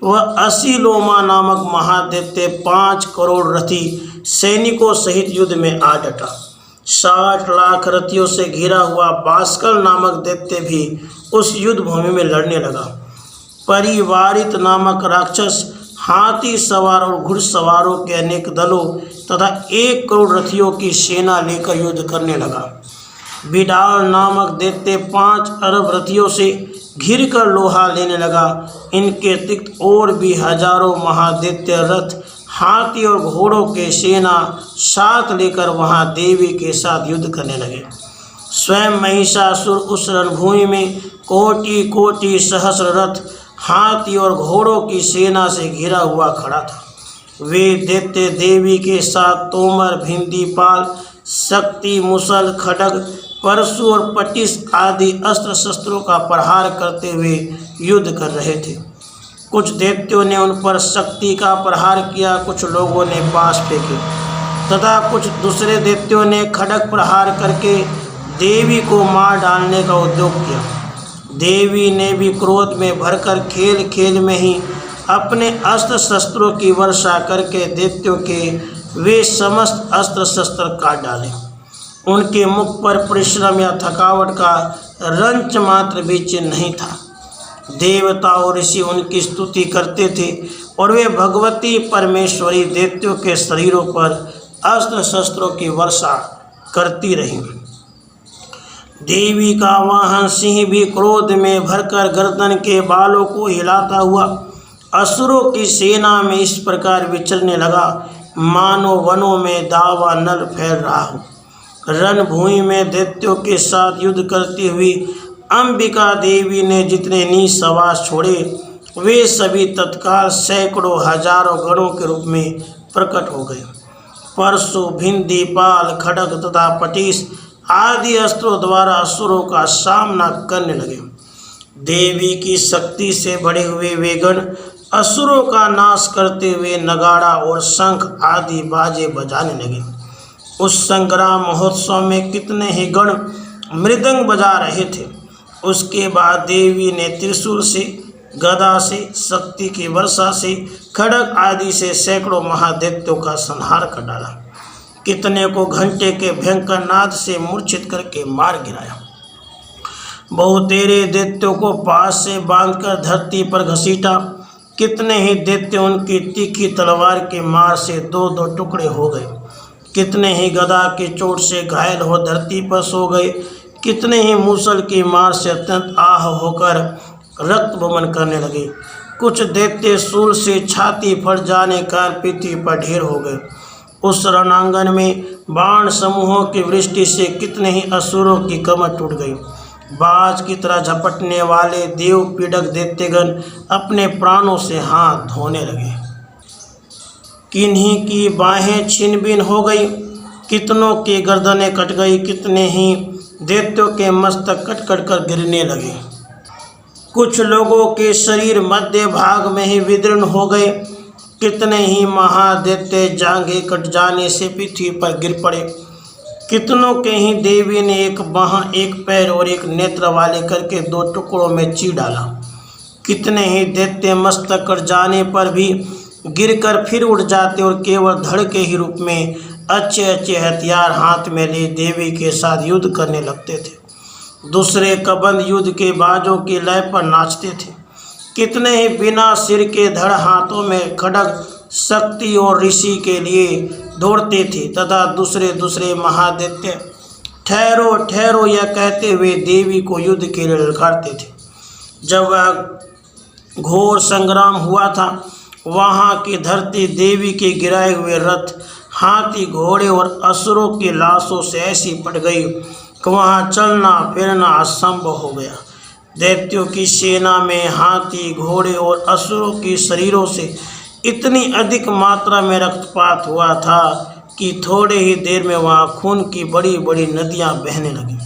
वह असीलोमा नामक महादैत्य 5 करोड़ रथी सैनिकों सहित युद्ध में आ डटा। 60 लाख रथियों से घिरा हुआ बास्कल नामक दैत्य भी उस युद्ध भूमि में लड़ने लगा। परिवारित नामक राक्षस हाथी सवार और घुड़सवारों के अनेक दलों तथा 1 करोड़ रथियों की सेना लेकर युद्ध करने लगा। बिडाल नामक दैत्य 5 अरब रथियों से घिर कर लोहा लेने लगा। इनके अतिरिक्त और भी हजारों महादैत्य रथ, हाथी और घोड़ों के सेना साथ लेकर वहां देवी के साथ युद्ध करने लगे। स्वयं महिषासुर उस रणभूमि में कोटि कोटि सहस्र रथ, हाथी और घोड़ों की सेना से घिरा हुआ खड़ा था। वे दैत्य देवी के साथ तोमर, भिंदीपाल, शक्ति, मुसल, खड्ग, परशु और पटिस आदि अस्त्र शस्त्रों का प्रहार करते हुए युद्ध कर रहे थे। कुछ दैत्यों ने उन पर शक्ति का प्रहार किया, कुछ लोगों ने बाँस फेंके तथा कुछ दूसरे दैत्यों ने खड्ग प्रहार करके देवी को मार डालने का उद्योग किया। देवी ने भी क्रोध में भरकर खेल खेल में ही अपने अस्त्र शस्त्रों की वर्षा करके दैत्यों के वे समस्त अस्त्र शस्त्र काट डाले। उनके मुख पर परिश्रम या थकावट का रंच मात्र भी चिन्ह नहीं था। देवता और ऋषि उनकी स्तुति करते थे और वे भगवती परमेश्वरी दैत्यों के शरीरों पर अस्त्र शस्त्रों की वर्षा करती रही। देवी का वाहन सिंह भी क्रोध में भरकर गर्दन के बालों को हिलाता हुआ असुरों की सेना में इस प्रकार विचरने लगा, मानो वनों में दावा नल फैल रहा हो। रणभूमि में दैत्यों के साथ युद्ध करती हुई अंबिका देवी ने जितने निःश्वास छोड़े वे सभी तत्काल सैकड़ों हजारों गणों के रूप में प्रकट हो गए। परशु, भिंदीपाल, खड्ग तथा पटिस आदि अस्त्रों द्वारा असुरों का सामना करने लगे। देवी की शक्ति से बढ़े हुए वे गण असुरों का नाश करते हुए नगाड़ा और शंख आदि बाजे बजाने लगे। उस संग्राम महोत्सव में कितने ही गण मृदंग बजा रहे थे। उसके बाद देवी ने त्रिशूल से, गदा से, शक्ति की वर्षा से, खड्ग आदि से सैकड़ों महादैत्यों का संहार कर डाला। कितने को घंटे के भयंकर नाद से मूर्छित करके मार गिराया। बहुतेरे दैत्यों को पास से बांधकर धरती पर घसीटा। कितने ही दैत्य उनकी तीखी तलवार के मार से 2-2 टुकड़े हो गए। कितने ही गदा की चोट से घायल हो धरती पर सो गए। कितने ही मूसल की मार से अत्यंत आह होकर रक्त बमन करने लगे। कुछ दैत्य शूल से छाती फट जाने का पृथ्वी पर ढेर हो गए। उस रणांगन में बाण समूहों की वृष्टि से कितने ही असुरों की कमर टूट गई। बाज की तरह झपटने वाले देव पीड़क दैत्यगण अपने प्राणों से हाथ धोने लगे। किन्हीं की बाहें छिन भिन हो गई, कितनों की गर्दनें कट गई, कितने ही दैत्यों के मस्तक कट कट कर गिरने लगे। कुछ लोगों के शरीर मध्य भाग में ही विदीर्ण हो गए। कितने ही महादैत्य जांघें कट जाने से पृथ्वी पर गिर पड़े। कितनों के ही देवी ने एक बाह, एक पैर और एक नेत्र वाले करके 2 टुकड़ों में चीर डाला। कितने ही दैत्य मस्तक कट जाने पर भी गिरकर फिर उठ जाते और केवल धड़ के ही रूप में अच्छे अच्छे हथियार हाथ में ले देवी के साथ युद्ध करने लगते थे। दूसरे कबंध युद्ध के बाजों की लय पर नाचते थे। कितने ही बिना सिर के धड़ हाथों में खड्ग शक्ति और ऋषि के लिए दौड़ते थे तथा दूसरे दूसरे महादैत्य ठहरो ठहरो यह कहते हुए देवी को युद्ध के लिए ललकारते थे। जब वह घोर संग्राम हुआ था, वहाँ की धरती देवी के गिराए हुए रथ, हाथी, घोड़े और असुरों की लाशों से ऐसी पड़ गई कि वहाँ चलना फिरना असंभव हो गया। दैत्यों की सेना में हाथी, घोड़े और असुरों के शरीरों से इतनी अधिक मात्रा में रक्तपात हुआ था कि थोड़े ही देर में वहाँ खून की बड़ी बड़ी नदियाँ बहने लगीं।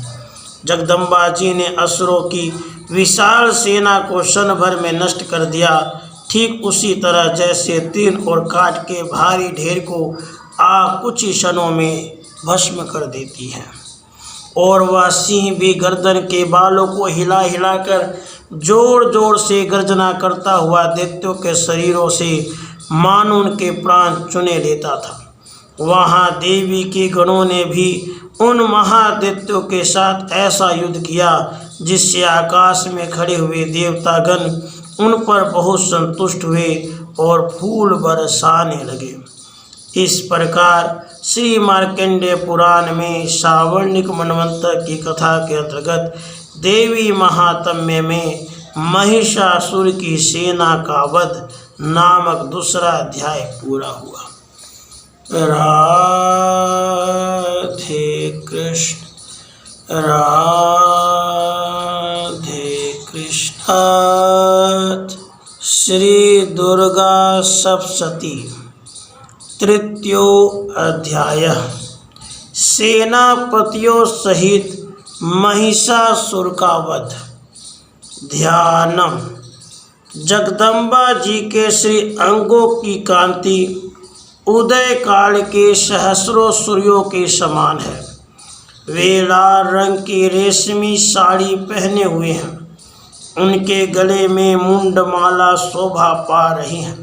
जगदम्बा जी ने असुरों की विशाल सेना को क्षण भर में नष्ट कर दिया, ठीक उसी तरह जैसे तीन और काट के भारी ढेर को आग कुछ ही क्षणों में भस्म कर देती है। और वह सिंह भी गर्दन के बालों को हिला हिलाकर जोर जोर से गर्जना करता हुआ दैत्यों के शरीरों से मानो उनके प्राण चुने लेता था। वहाँ देवी के गणों ने भी उन महादैत्यों के साथ ऐसा युद्ध किया जिससे आकाश में खड़े हुए देवतागण उन पर बहुत संतुष्ट हुए और फूल बरसाने लगे। इस प्रकार श्री मार्कंडेय पुराण में सावर्णिक मनवंतर की कथा के अंतर्गत देवी महात्म्य में महिषासुर की सेना का वध नामक दूसरा अध्याय पूरा हुआ। राधे कृष्ण राधे कृष्ण। श्री दुर्गा सप्तशती तृतीयो अध्याय। सेनापतियों सहित महिषासुर का वध। ध्यानम। जगदम्बा जी के श्री अंगों की कांति उदय काल के सहस्रों सूर्यों के समान है। वे लाल रंग की रेशमी साड़ी पहने हुए हैं। उनके गले में मुंडमाला शोभा पा रही है।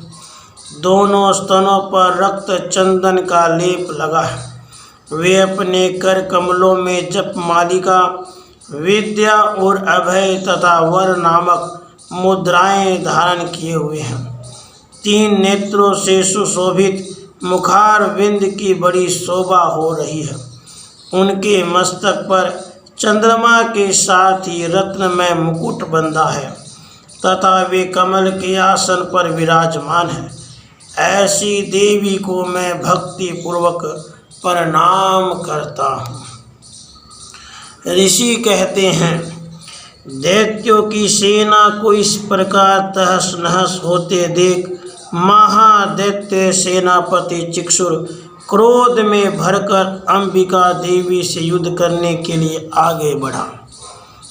दोनों स्तनों पर रक्त चंदन का लेप लगा है। वे अपने कर कमलों में जप मालिका, विद्या और अभय तथा वर नामक मुद्राएं धारण किए हुए हैं। 3 नेत्रों से सुशोभित मुखार विंद की बड़ी शोभा हो रही है। उनके मस्तक पर चंद्रमा के साथ ही रत्नमय मुकुट बंधा है तथा वे कमल के आसन पर विराजमान है। ऐसी देवी को मैं भक्ति पूर्वक प्रणाम करता हूँ। ऋषि कहते हैं, दैत्यों की सेना को इस प्रकार तहस नहस होते देख महादैत्य सेनापति चिक्षुर क्रोध में भरकर अंबिका देवी से युद्ध करने के लिए आगे बढ़ा।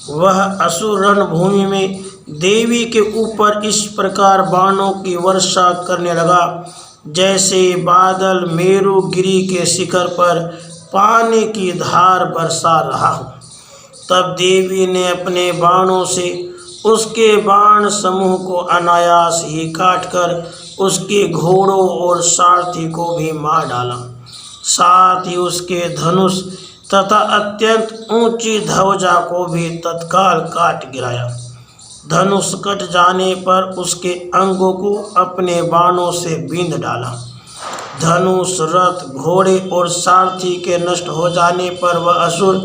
वह असुर रणभूमि में देवी के ऊपर इस प्रकार बाणों की वर्षा करने लगा जैसे बादल मेरुगिरी के शिखर पर पानी की धार बरसा रहा हो। तब देवी ने अपने बाणों से उसके बाण समूह को अनायास ही काटकर उसके घोड़ों और सारथी को भी मार डाला। साथ ही उसके धनुष तथा अत्यंत ऊंची ध्वजा को भी तत्काल काट गिराया। धनुष कट जाने पर उसके अंगों को अपने बाणों से बींध डाला। धनुष, रथ, घोड़े और सारथी के नष्ट हो जाने पर वह असुर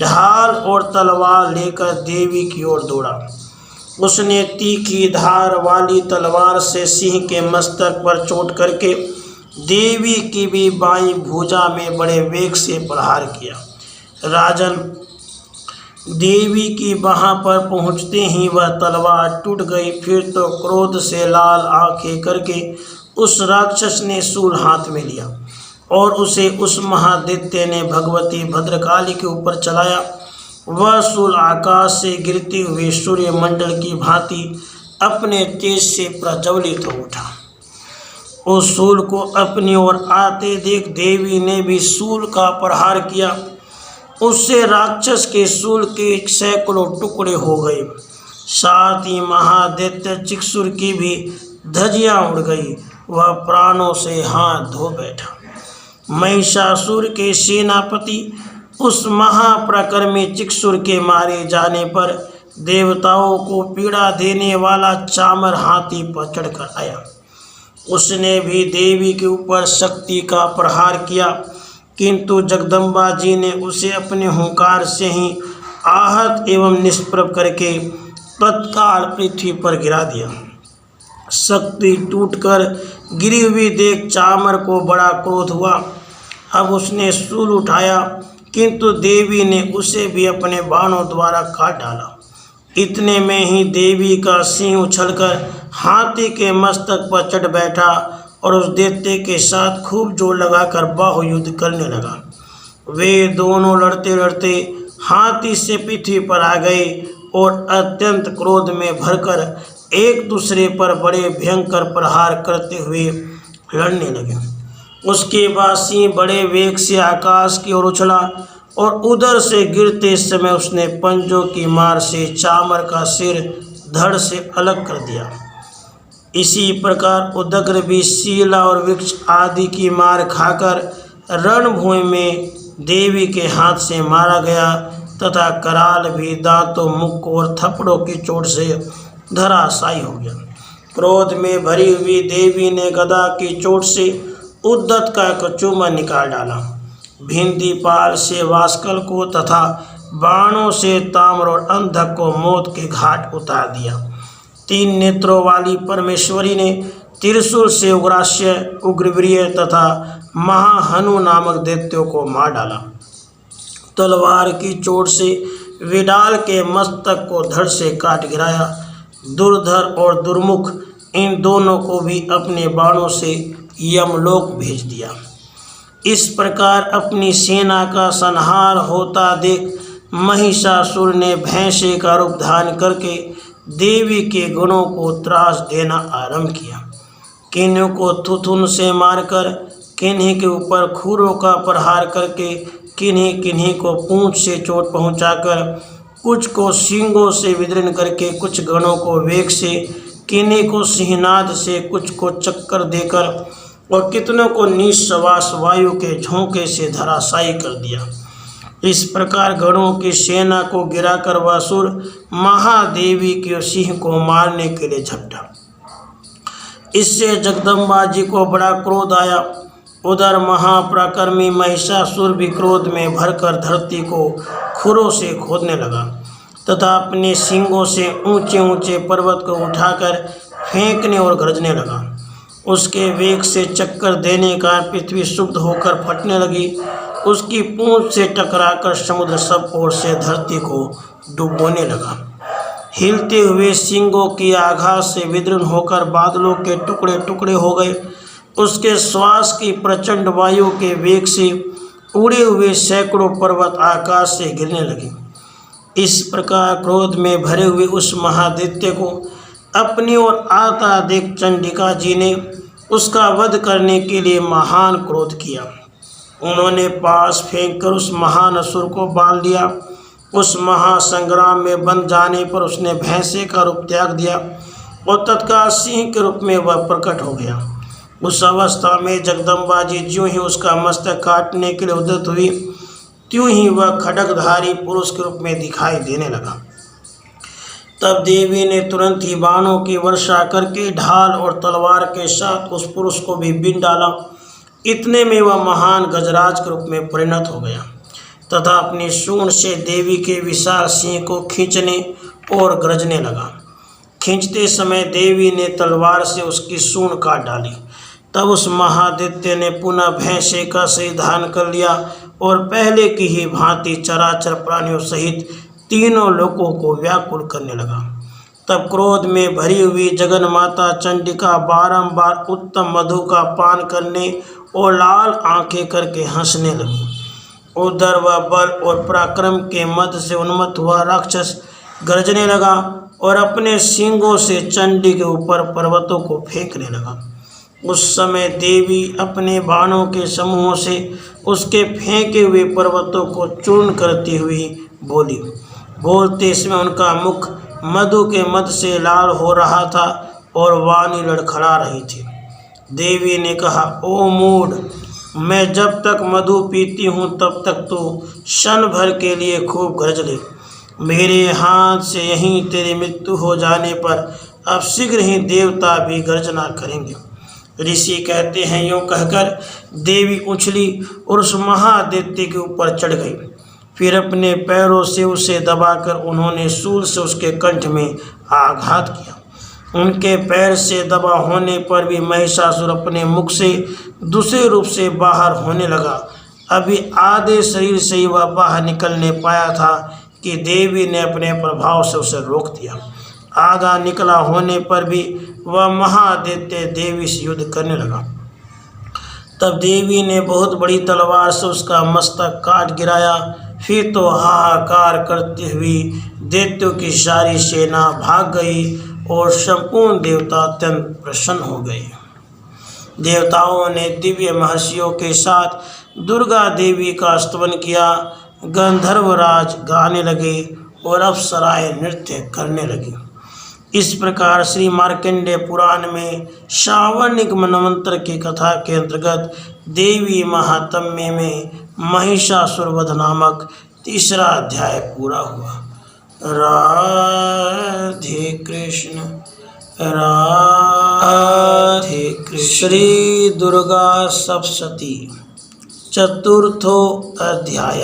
ढाल और तलवार लेकर देवी की ओर दौड़ा। उसने तीखी धार वाली तलवार से सिंह के मस्तक पर चोट करके देवी की भी बाईं भुजा में बड़े वेग से प्रहार किया। राजन, देवी की बाह पर पहुँचते ही वह तलवार टूट गई। फिर तो क्रोध से लाल आंखें करके उस राक्षस ने शूल हाथ में लिया और उसे उस महादैत्य ने भगवती भद्रकाली के ऊपर चलाया। वह शूल आकाश से गिरते हुए सूर्य मंडल की भांति अपने तेज से प्रज्वलित हो उठा। उस शूल को अपनी ओर आते देख देवी ने भी शूल का प्रहार किया। उससे राक्षस के शूल के सैकड़ों टुकड़े हो गए। साथ ही महादैत्य चिक्षुर की भी धज्जियां उड़ गई। वह प्राणों से हाथ धो बैठा। महिषासुर के सेनापति उस महाप्रकर्मी चिक्षुर के मारे जाने पर देवताओं को पीड़ा देने वाला चामर हाथी पर चढ़कर आया। उसने भी देवी के ऊपर शक्ति का प्रहार किया, किंतु जगदम्बा जी ने उसे अपने हुंकार से ही आहत एवं निष्प्रभ करके तत्काल पृथ्वी पर गिरा दिया। शक्ति टूटकर गिरी हुई देख चामर को बड़ा क्रोध हुआ। अब उसने शूल उठाया, किंतु देवी ने उसे भी अपने बाणों द्वारा काट डाला। इतने में ही देवी का सिंह उछलकर हाथी के मस्तक पर चढ़ बैठा और उस दैत्य के साथ खूब जोर लगाकर बाहुयुद्ध करने लगा। वे दोनों लड़ते लड़ते हाथी से पृथ्वी पर आ गए और अत्यंत क्रोध में भरकर एक दूसरे पर बड़े भयंकर प्रहार करते हुए लड़ने लगे। उसके बाद सिंह बड़े वेग से आकाश की ओर उछला और उधर से गिरते समय उसने पंजों की मार से चामर का सिर धड़ से अलग कर दिया। इसी प्रकार उदग्र भी शीला और वृक्ष आदि की मार खाकर रणभूमि में देवी के हाथ से मारा गया तथा कराल भी दांतों, मुख और थप्पड़ों की चोट से धराशायी हो गया। क्रोध में भरी हुई देवी ने गदा की चोट से उद्धत का कचूमर निकाल डाला। भिंदीपाल से वास्कल को तथा बाणों से ताम्र और अंधक को मौत के घाट उतार दिया। 3 नेत्रों वाली परमेश्वरी ने त्रिशूल से उग्रास्य, उग्रवीर्य तथा महाहनु नामक दैत्यों को मार डाला। तलवार की चोट से विडाल के मस्तक को धड़ से काट गिराया। दुर्धर और दुर्मुख इन दोनों को भी अपने बाणों से यमलोक भेज दिया। इस प्रकार अपनी सेना का संहार होता देख महिषासुर ने भैंसे का रूप धारण करके देवी के गुणों को त्रास देना आरंभ किया। किन्हीं को थुथुन से मारकर, किन्हीं के ऊपर खूरों का प्रहार करके, किन्हीं किन्हीं को पूंछ से चोट पहुंचाकर, कुछ को सींगों से विदीर्ण करके, कुछ गणों को वेग से, किन्हीं को सिंहनाद से, कुछ को चक्कर देकर और कितनों को निश्वास वायु के झोंके से धराशायी कर दिया। इस प्रकार गणों की सेना को गिराकर वासुर महादेवी के सिंह को मारने के लिए झपटा। इससे जगदम्बा जी को बड़ा क्रोध आया। उधर महापराक्रमी महिषासुर भी क्रोध में भरकर धरती को खुरों से खोदने लगा तथा अपने सींगों से ऊंचे ऊंचे पर्वत को उठाकर फेंकने और गरजने लगा। उसके वेग से चक्कर देने का पृथ्वी शुद्ध होकर फटने लगी। उसकी पूंछ से टकराकर समुद्र सब ओर से धरती को डुबोने लगा। हिलते हुए सींगों की आघात से विदीर्ण होकर बादलों के टुकड़े टुकड़े हो गए। उसके श्वास की प्रचंड वायु के वेग से उड़े हुए सैकड़ों पर्वत आकाश से गिरने लगे। इस प्रकार क्रोध में भरे हुए उस महादैत्य को अपनी ओर आता देख चंडिका जी ने उसका वध करने के लिए महान क्रोध किया। उन्होंने पास फेंककर उस महान असुर को बांध लिया। उस महासंग्राम में बंध जाने पर उसने भैंसे का रूप त्याग दिया और तत्काल सिंह के रूप में वह प्रकट हो गया। उस अवस्था में जगदम्बा जी ज्यों ही उसका मस्तक काटने के लिए उद्यत हुई, त्यों ही वह खड्गधारी पुरुष के रूप में दिखाई देने लगा। तब देवी ने तुरंत ही बाणों की वर्षा करके ढाल और तलवार के साथ उस पुरुष को भी बीन डाला। इतने में वह महान गजराज के रूप में परिणत हो गया तथा अपनी सूंड से देवी के विशाल सिंह को खींचने और गरजने लगा। खींचते समय देवी ने तलवार से उसकी सूंड काट डाली। तब उस महादैत्य ने पुनः भैंसे का शरीर धारण कर लिया और पहले की ही भांति चराचर प्राणियों सहित तीनों लोकों को व्याकुल करने लगा। तब क्रोध में भरी हुई जगन माता चंडिका बारंबार उत्तम मधु का पान करने और लाल आंखें करके हंसने लगी। उधर वह बल और पराक्रम के मद से उन्मत्त हुआ राक्षस गरजने लगा और अपने सींगों से चंडी के ऊपर पर्वतों को फेंकने लगा। उस समय देवी अपने बाणों के समूहों से उसके फेंके हुए पर्वतों को चूर्ण करती हुई बोली। बोलते समय उनका मुख मधु के मद से लाल हो रहा था और वाणी लड़खड़ा रही थी। देवी ने कहा, ओ मूढ़, मैं जब तक मधु पीती हूँ तब तक तो क्षण भर के लिए खूब गरज ले। मेरे हाथ से यहीं तेरी मृत्यु हो जाने पर अब शीघ्र ही देवता भी गर्जना करेंगे। ऋषि कहते हैं, यूँ कहकर देवी उछली और उस महादैत्य के ऊपर चढ़ गई। फिर अपने पैरों से उसे दबाकर उन्होंने शूल से उसके कंठ में आघात किया। उनके पैर से दबा होने पर भी महिषासुर अपने मुख से दूसरे रूप से बाहर होने लगा। अभी आधे शरीर से ही वह बाहर निकलने पाया था कि देवी ने अपने प्रभाव से उसे रोक दिया। आधा निकला होने पर भी वह महादैत्य देवी से युद्ध करने लगा। तब देवी ने बहुत बड़ी तलवार से उसका मस्तक काट गिराया। फिर तो हाहाकार करती हुई दैत्यों की सारी सेना भाग गई और संपूर्ण देवता अत्यंत प्रसन्न हो गए। देवताओं ने दिव्य महर्षियों के साथ दुर्गा देवी का स्तवन किया। गंधर्वराज गाने लगे और अप्सराएं नृत्य करने लगी। इस प्रकार श्री मार्कंडेय पुराण में श्रावणिक मनवंतर की कथा के अंतर्गत देवी महात्म्य में महिषासुर वध नामक तीसरा अध्याय पूरा हुआ। राधे कृष्ण राधे कृष्ण। श्री दुर्गा सप्तशती चतुर्थो अध्याय।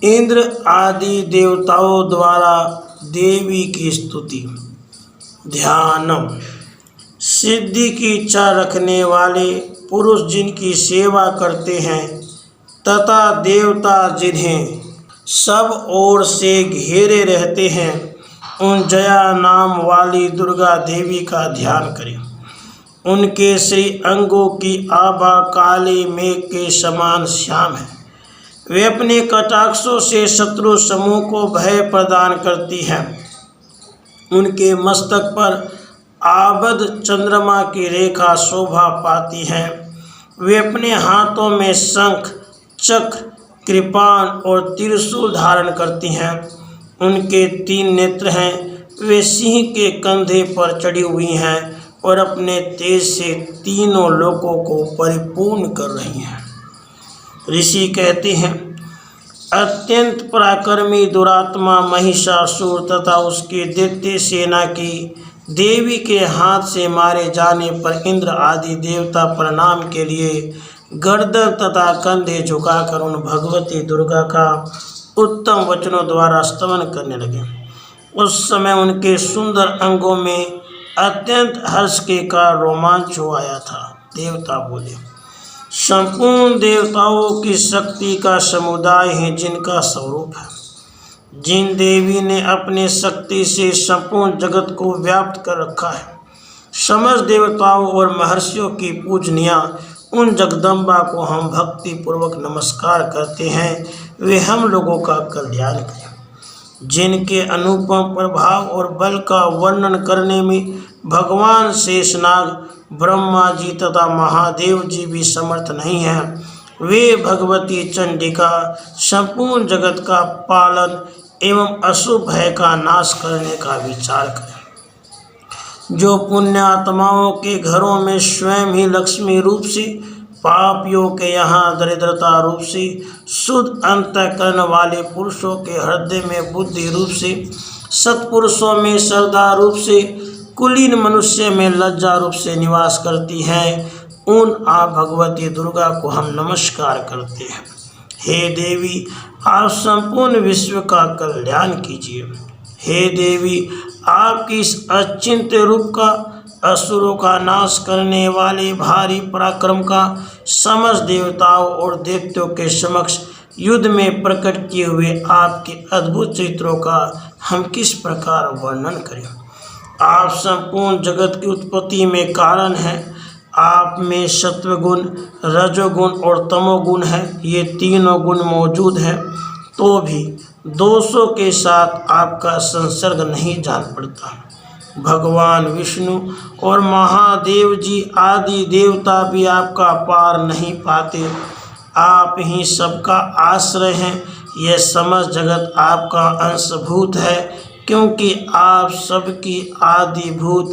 इंद्र आदि देवताओं द्वारा देवी की स्तुति। ध्यानम। सिद्धि की इच्छा रखने वाले पुरुष जिनकी सेवा करते हैं तथा देवता जिन्हें सब ओर से घेरे रहते हैं, उन जया नाम वाली दुर्गा देवी का ध्यान करें। उनके श्री अंगों की आभा काले मेघ के समान श्याम है। वे अपने कटाक्षों से शत्रु समूह को भय प्रदान करती हैं। उनके मस्तक पर आबद्ध चंद्रमा की रेखा शोभा पाती है। वे अपने हाथों में शंख, चक्र, कृपाण और त्रिशूल धारण करती हैं। उनके 3 नेत्र हैं। वे सिंह के कंधे पर चढ़ी हुई हैं और अपने तेज से तीनों लोकों को परिपूर्ण कर रही हैं। ऋषि कहते हैं, अत्यंत पराक्रमी दुरात्मा महिषासुर तथा उसकी दैत्य सेना की देवी के हाथ से मारे जाने पर इंद्र आदि देवता प्रणाम के लिए गर्दन तथा कंधे झुकाकर उन भगवती दुर्गा का उत्तम वचनों द्वारा स्तवन करने लगे। उस समय उनके सुंदर अंगों में अत्यंत हर्ष के का रोमांच हो आया था। देवता बोले, संपूर्ण देवताओं की शक्ति का समुदाय है जिनका स्वरूप है। जिन देवी ने अपने शक्ति से संपूर्ण जगत को व्याप्त कर रखा है, समस्त देवताओं और महर्षियों की पूजनिया उन जगदम्बा को हम भक्ति पूर्वक नमस्कार करते हैं। वे हम लोगों का कल्याण करें। जिनके अनुपम प्रभाव और बल का वर्णन करने में भगवान शेषनाग, ब्रह्मा जी तथा महादेव जी भी समर्थ नहीं हैं, वे भगवती चंडिका संपूर्ण जगत का पालन एवं अशुभ भय का नाश करने का विचार करें। जो पुण्यात्माओं के घरों में स्वयं ही लक्ष्मी रूप से, पापियों के यहाँ दरिद्रता रूप से, शुद्ध अंतःकरण वाले पुरुषों के हृदय में बुद्धि रूप से, सत्पुरुषों में श्रद्धा रूप से, कुलीन मनुष्य में लज्जा रूप से निवास करती हैं, उन आप भगवती दुर्गा को हम नमस्कार करते हैं। हे देवी, आप संपूर्ण विश्व का कल्याण कीजिए। हे देवी, आपकी इस अचिंत्य रूप का, असुरों का नाश करने वाले भारी पराक्रम का समस्त देवताओं और दैत्यों के समक्ष युद्ध में प्रकट किए हुए आपके अद्भुत चित्रों का हम किस प्रकार वर्णन करें। आप संपूर्ण जगत की उत्पत्ति में कारण हैं। आप में सत्वगुण, रजोगुण और तमोगुण है। ये तीनों गुण मौजूद हैं, तो भी दोषों के साथ आपका संसर्ग नहीं जान पड़ता। भगवान विष्णु और महादेव जी आदि देवता भी आपका पार नहीं पाते। आप ही सबका आश्रय हैं। यह समस्त जगत आपका अंशभूत है, क्योंकि आप सबकी आदिभूत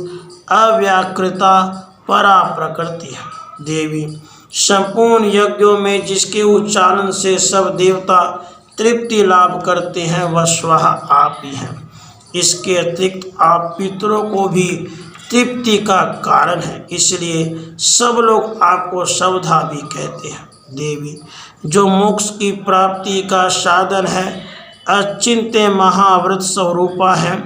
अव्याकृता परा प्रकृति है। देवी, संपूर्ण यज्ञों में जिसके उच्चारण से सब देवता तृप्ति लाभ करते हैं वह स्वतः आप ही हैं। इसके अतिरिक्त आप पितरों को भी तृप्ति का कारण है, इसलिए सब लोग आपको सवधा भी कहते हैं। देवी, जो मोक्ष की प्राप्ति का साधन है, अचिंत्य महाव्रत स्वरूपा है,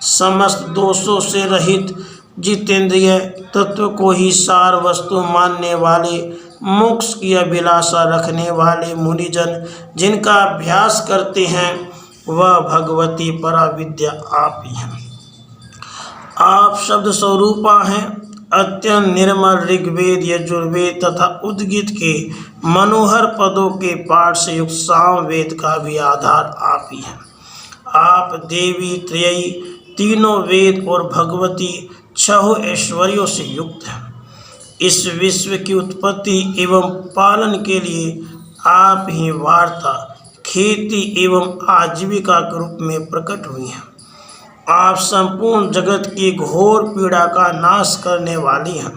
समस्त दोषों से रहित जितेंद्रिय तत्व को ही सार वस्तु मानने वाले, मोक्ष की अभिलाषा रखने वाले मुनिजन जिनका अभ्यास करते हैं वह भगवती पराविद्या आप ही हैं। आप शब्द स्वरूपा हैं। अत्यंत निर्मल ऋग्वेद, यजुर्वेद तथा उद्गीत के मनोहर पदों के पाठ से युक्त सामवेद का भी आधार आप ही हैं। आप देवी त्रयी, तीनों वेद और भगवती छह ऐश्वर्यों से युक्त हैं। इस विश्व की उत्पत्ति एवं पालन के लिए आप ही वार्ता, खेती एवं आजीविका के रूप में प्रकट हुई हैं। आप संपूर्ण जगत की घोर पीड़ा का नाश करने वाली हैं।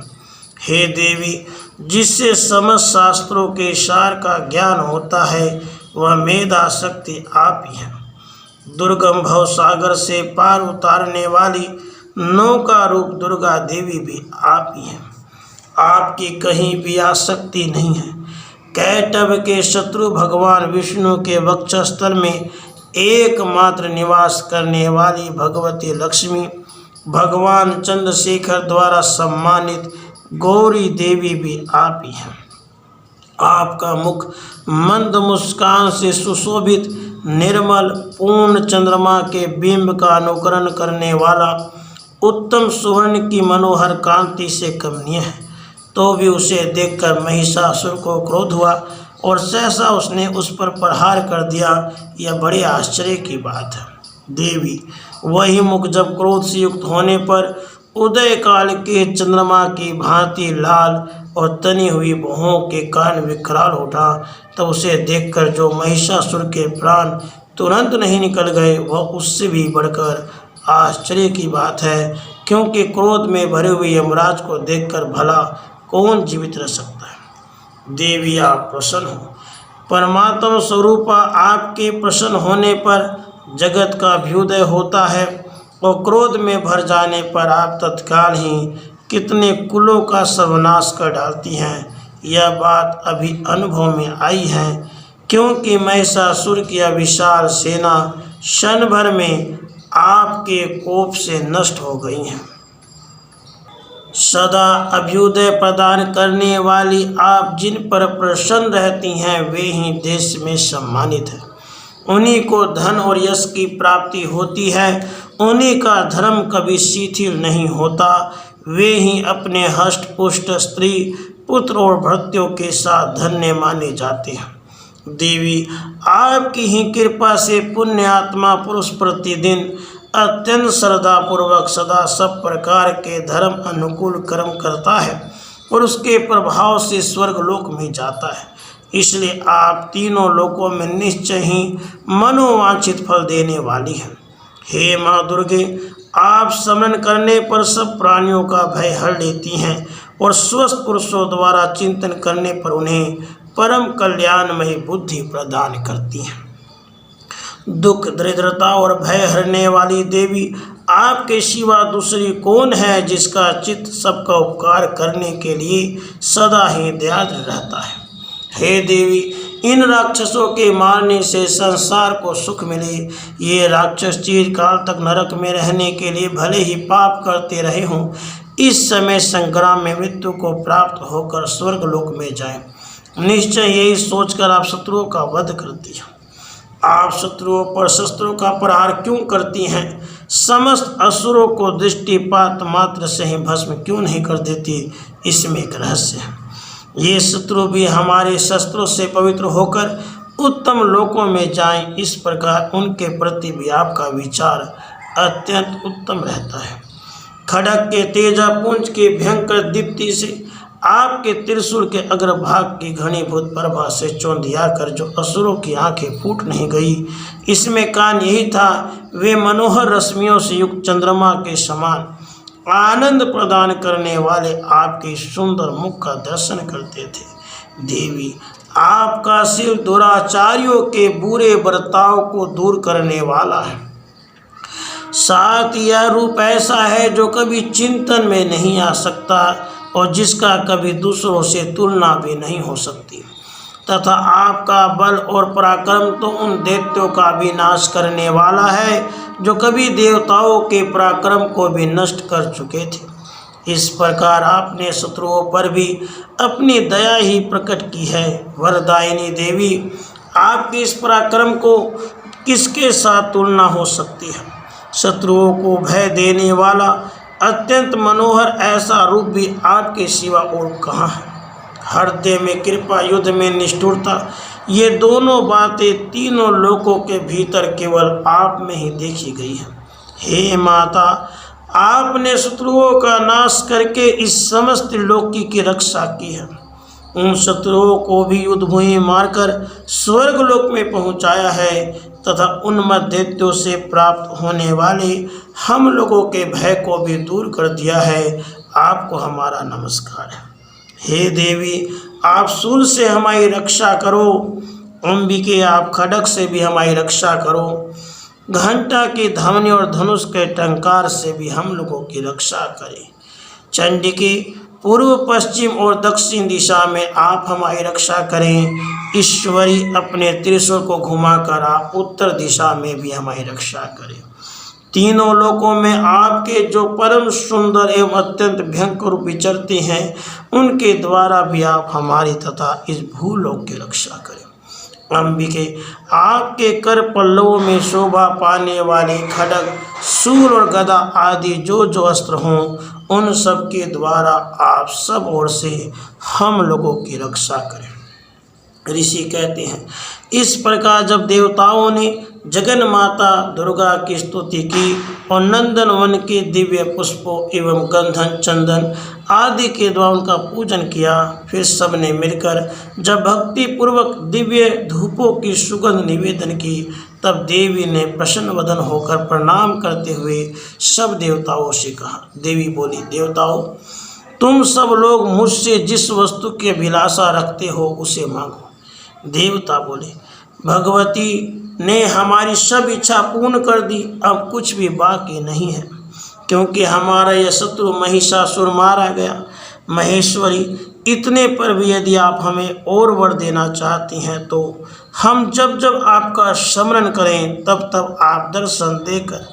हे देवी, जिससे समस्त शास्त्रों के सार का ज्ञान होता है वह मेधा शक्ति आप ही हैं। दुर्गम भव सागर से पार उतारने वाली नौका रूप दुर्गा देवी भी आप ही हैं। आपकी कहीं भी आसक्ति नहीं है। कैटभ के शत्रु भगवान विष्णु के वक्षस्थल में एकमात्र निवास करने वाली भगवती लक्ष्मी, भगवान चंद्रशेखर द्वारा सम्मानित गौरी देवी भी आप ही हैं। आपका मुख मंद मुस्कान से सुशोभित, निर्मल पूर्ण चंद्रमा के बिंब का अनुकरण करने वाला, उत्तम सुवर्ण की मनोहर कांति से कमनीय है। तो भी उसे देखकर महिषासुर को क्रोध हुआ और सहसा उसने उस पर प्रहार कर दिया। यह बड़े आश्चर्य की बात है। देवी, वही मुख जब क्रोध से युक्त होने पर उदय काल के चंद्रमा की भांति लाल और तनी हुई भौहों के कारण विकराल उठा, तब उसे देखकर जो महिषासुर के प्राण तुरंत नहीं निकल गए वह उससे भी बढ़कर आश्चर्य की बात है, क्योंकि क्रोध में भरे हुए यमराज को देखकर भला कौन जीवित रह सकता है। देवी, आप प्रसन्न हो। परमात्मा स्वरूपा आपके प्रसन्न होने पर जगत का अभ्युदय होता है और क्रोध में भर जाने पर आप तत्काल ही कितने कुलों का सर्वनाश कर डालती हैं। यह बात अभी अनुभव में आई है, क्योंकि महिषासुर की विशाल सेना क्षण भर में आपके कोप से नष्ट हो गई है। सदा अभ्युदय प्रदान करने वाली आप जिन पर प्रसन्न रहती हैं वे ही देश में सम्मानित हैं। उन्हीं को धन और यश की प्राप्ति होती है। उन्हीं का धर्म कभी शिथिल नहीं होता। वे ही अपने हष्ट पुष्ट स्त्री, पुत्र और भृत्यों के साथ धन्य माने जाते हैं। देवी, आपकी ही कृपा से पुण्य आत्मा पुरुष प्रतिदिन अत्यंत श्रद्धापूर्वक सदा सब प्रकार के धर्म अनुकूल कर्म करता है और उसके प्रभाव से स्वर्ग लोक में जाता है। इसलिए आप तीनों लोकों में निश्चय ही मनोवांछित फल देने वाली हैं। हे माँ दुर्गे, आप स्मरण करने पर सब प्राणियों का भय हर लेती हैं और स्वस्थ पुरुषों द्वारा चिंतन करने पर उन्हें परम कल्याणमयी बुद्धि प्रदान करती हैं। दुख, दरिद्रता और भय हरने वाली देवी, आपके सिवा दूसरी कौन है जिसका चित्त सबका उपकार करने के लिए सदा ही दयालु रहता है। हे देवी, इन राक्षसों के मारने से संसार को सुख मिले। ये राक्षस चिरकाल तक नरक में रहने के लिए भले ही पाप करते रहे हों, इस समय संग्राम में मृत्यु को प्राप्त होकर स्वर्ग लोक में जाएं। निश्चय यही सोचकर आप शत्रुओं का वध करती हैं। आप शत्रुओं पर शस्त्रों का प्रहार क्यों करती हैं? समस्त असुरों को दृष्टिपात मात्र से ही भस्म क्यों नहीं कर देती? इसमें एक रहस्य है। ये शत्रु भी हमारे शस्त्रों से पवित्र होकर उत्तम लोकों में जाएं, इस प्रकार उनके प्रति भी आपका विचार अत्यंत उत्तम रहता है। खड़ग के तेजापुंज के भयंकर दीप्ति से आपके त्रिशूल के अग्रभाग की घनीभूत प्रभा से चौंधिया कर जो असुरों की आंखें फूट नहीं गई, इसमें कारण यही था वे मनोहर रश्मियों से युक्त चंद्रमा के समान आनंद प्रदान करने वाले आपके सुंदर मुख का दर्शन करते थे। देवी, आपका सिर दुराचारियों के बुरे बर्ताव को दूर करने वाला है। साथ यह रूप ऐसा है जो कभी चिंतन में नहीं आ सकता और जिसका कभी दूसरों से तुलना भी नहीं हो सकती, तथा आपका बल और पराक्रम तो उन दैत्यों का भी नाश करने वाला है जो कभी देवताओं के पराक्रम को भी नष्ट कर चुके थे। इस प्रकार आपने शत्रुओं पर भी अपनी दया ही प्रकट की है। वरदायिनी देवी, आपके इस पराक्रम को किसके साथ तुलना हो सकती है। शत्रुओं को भय देने वाला अत्यंत मनोहर ऐसा रूप भी आपके सिवा और कहाँ है। हृदय में कृपा, युद्ध में निष्ठुरता, ये दोनों बातें तीनों लोकों के भीतर केवल आप में ही देखी गई है। हे माता, आपने शत्रुओं का नाश करके इस समस्त लोकी की रक्षा की है। उन शत्रुओं को भी युद्धभूमि मारकर स्वर्गलोक में पहुंचाया है तथा उन दैत्यों से प्राप्त होने वाले हम लोगों के भय को भी दूर कर दिया है। आपको हमारा नमस्कार है। हे देवी, आप शूल से हमारी रक्षा करो। अंबिके, आप खड्ग से भी हमारी रक्षा करो। घंटा की ध्वनि और धनुष के टंकार से भी हम लोगों की रक्षा करें। चंडिके, पूर्व, पश्चिम और दक्षिण दिशा में आप हमारी रक्षा करें। ईश्वरी, अपने त्रिशूल को घुमाकर आप उत्तर दिशा में भी हमारी रक्षा करें। तीनों लोकों में आपके जो परम सुंदर एवं अत्यंत भयंकर रूप विचरते हैं, उनके द्वारा भी आप हमारी तथा इस भूलोक की रक्षा करें। अंबिके, आपके कर पल्लवों में शोभा पाने वाले खड्ग, शूल और गदा आदि जो जो अस्त्र हों, उन सब के द्वारा आप सब ओर से हम लोगों की रक्षा करें। ऋषि कहते हैं, इस प्रकार जब देवताओं ने जगन माता दुर्गा की स्तुति की और नंदन वन के दिव्य पुष्पों एवं गंधन, चंदन आदि के द्वारा उनका पूजन किया, फिर सब ने मिलकर जब भक्ति पूर्वक दिव्य धूपों की सुगंध निवेदन की, तब देवी ने प्रसन्न वदन होकर प्रणाम करते हुए सब देवताओं से कहा। देवी बोली, देवताओं, तुम सब लोग मुझसे जिस वस्तु की अभिलाषा रखते हो उसे मांगो। देवता बोले, भगवती ने हमारी सब इच्छा पूर्ण कर दी, अब कुछ भी बाकी नहीं है, क्योंकि हमारा यह शत्रु महिषासुर मारा गया। महेश्वरी, इतने पर भी यदि आप हमें और वर देना चाहती हैं तो हम जब जब आपका स्मरण करें तब तब आप दर्शन देकर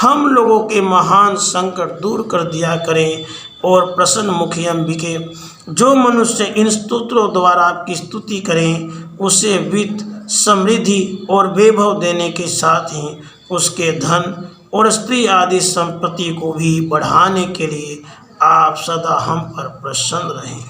हम लोगों के महान संकट दूर कर दिया करें। और प्रसन्न मुखी अंबिके, जो मनुष्य इन स्तोत्रों द्वारा आपकी स्तुति करें, उसे वित्त, समृद्धि और वैभव देने के साथ ही उसके धन और स्त्री आदि संपत्ति को भी बढ़ाने के लिए आप सदा हम पर प्रसन्न रहें।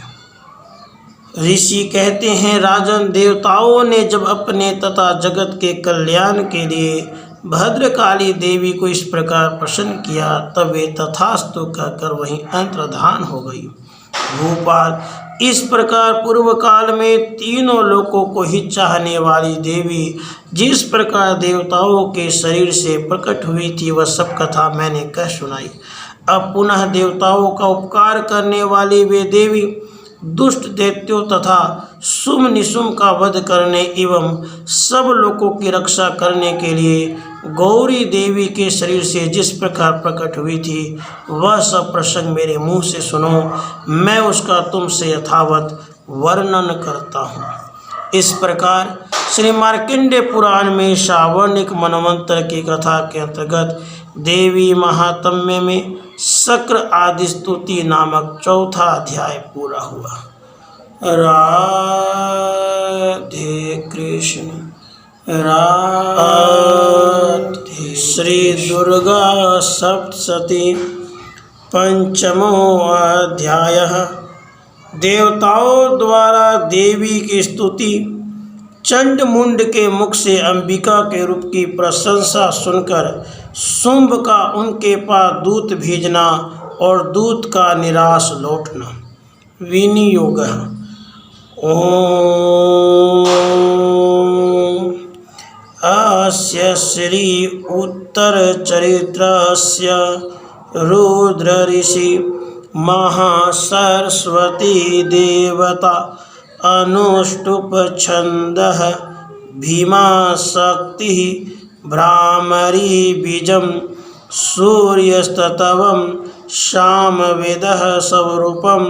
ऋषि कहते हैं, राजन, देवताओं ने जब अपने तथा जगत के कल्याण के लिए भद्रकाली देवी को इस प्रकार प्रसन्न किया, तब वे तथास्तु कहकर वहीं अंतर्धान हो गई। भूपाल, इस प्रकार पूर्व काल में तीनों लोकों को ही चाहने वाली देवी जिस प्रकार देवताओं के शरीर से प्रकट हुई थी, वह सब कथा मैंने कह सुनाई। अब पुनः देवताओं का उपकार करने वाली वे देवी दुष्ट दैत्यों तथा शुभ निशुम का वध करने एवं सब लोगों की रक्षा करने के लिए गौरी देवी के शरीर से जिस प्रकार प्रकट हुई थी, वह सब प्रसंग मेरे मुंह से सुनो, मैं उसका तुमसे यथावत वर्णन करता हूँ। इस प्रकार श्री मार्कंडेय पुराण में श्रावणिक मनवंतर की कथा के अंतर्गत देवी महात्म्य में शक्र आदि स्तुति नामक चौथा अध्याय पूरा हुआ। राधे कृष्ण राधे। श्री दुर्गा सप्तशती पंचमो अध्याय। देवताओं द्वारा देवी की स्तुति। चंड मुंड के मुख से अंबिका के रूप की प्रशंसा सुनकर शुंभ का उनके पास दूत भेजना और दूत का निराश लौटना। विनियोग। ओम अस्य श्री उत्तरचरित्रस्य रुद्र ऋषि महासरस्वती देवता अनुष्टुप छंदः भीमाशक्ति भ्रामरी बीजम सूर्यस्तवं सामवेदः स्वरूपं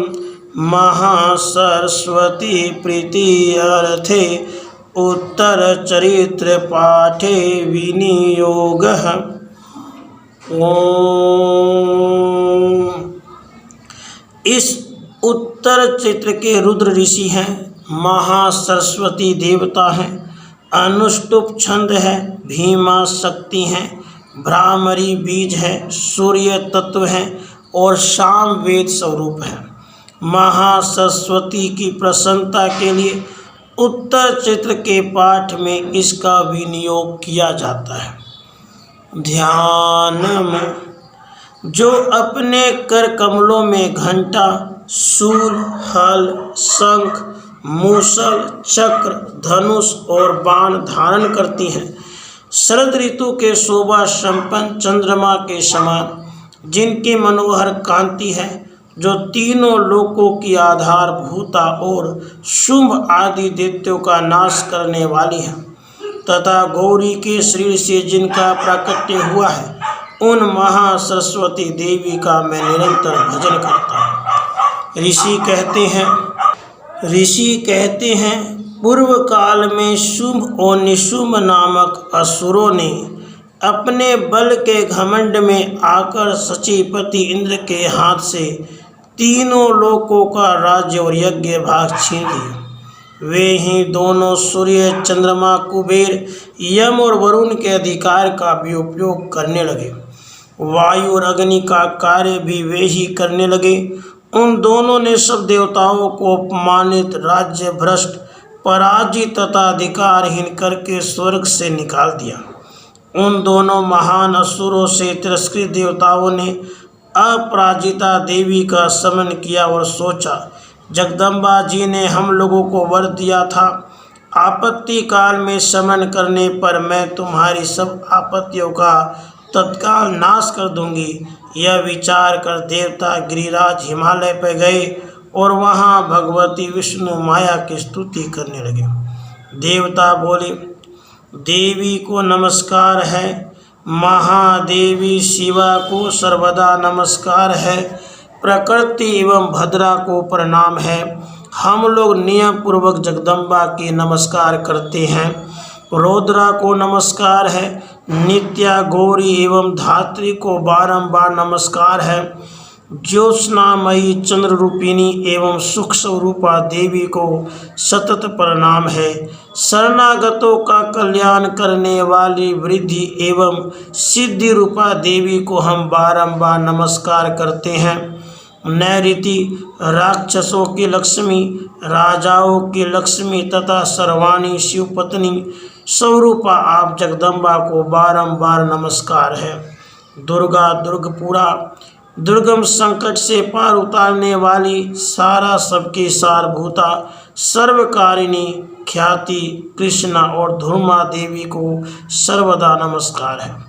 महासरस्वती प्रीति अर्थे उत्तरचरित्र पाठे विनियोगः। ओम। इस उत्तर चित्र के रुद्र ऋषि हैं, महासरस्वती देवता हैं, अनुष्टुप छंद है, भीमा शक्ति हैं, भ्रामरी बीज है, सूर्य तत्व है और शाम वेद स्वरूप है। महासरस्वती की प्रसन्नता के लिए उत्तर चित्र के पाठ में इसका विनियोग किया जाता है। ध्यान में जो अपने कर कमलों में घंटा, शूल, हल, शंख, मूसल, चक्र, धनुष और बाण धारण करती हैं, शरद ऋतु के शोभा संपन्न चंद्रमा के समान, जिनकी मनोहर कांति है, जो तीनों लोकों की आधारभूता और शुंभ आदि दैत्यों का नाश करने वाली है, तथा गौरी के शरीर से जिनका प्राकट्य हुआ है, उन महासरस्वती देवी का मैं निरंतर भजन करता हूँ। ऋषि कहते हैं पूर्व काल में शुंभ और निशुंभ नामक असुरों ने अपने बल के घमंड में आकर सचीपति इंद्र के हाथ से तीनों लोकों का राज्य और यज्ञ भाग छीन लिया। वे ही दोनों सूर्य, चंद्रमा, कुबेर, यम और वरुण के अधिकार का भी उपयोग करने लगे। वायु और अग्नि का कार्य भी वे ही करने लगे। उन दोनों ने सब देवताओं को अपमानित, राज्य भ्रष्ट, पराजित तथा अधिकारहीन करके स्वर्ग से निकाल दिया। उन दोनों महान असुरों से तिरस्कृत देवताओं ने अपराजिता देवी का समन किया और सोचा, जगदम्बा जी ने हम लोगों को वर दिया था, आपत्ति काल में समन करने पर मैं तुम्हारी सब आपत्तियों का तत्काल नाश कर दूंगी। यह विचार कर देवता गिरिराज हिमालय पर गए और वहाँ भगवती विष्णु माया की स्तुति करने लगे। देवता बोले, देवी को नमस्कार है, महादेवी शिवा को सर्वदा नमस्कार है, प्रकृति एवं भद्रा को प्रणाम है। हम लोग नियम पूर्वक जगदम्बा की नमस्कार करते हैं। रौद्रा को नमस्कार है, नित्या, गौरी एवं धात्री को बारंबार नमस्कार है। ज्योत्सनामयी चंद्र रूपिणी एवं सुख स्वरूपा देवी को सतत प्रणाम है। शरणागतों का कल्याण करने वाली वृद्धि एवं सिद्धि रूपा देवी को हम बारंबार नमस्कार करते हैं। नैऋति राक्षसों की लक्ष्मी, राजाओं की लक्ष्मी तथा सर्वाणी शिवपत्नी स्वरूपा आप जगदम्बा को बारंबार नमस्कार है। दुर्गा, दुर्गपुरा, दुर्गम संकट से पार उतारने वाली, सारा सबकी सारभूता, सर्वकारिणी, ख्याति, कृष्णा और धूर्मा देवी को सर्वदा नमस्कार है।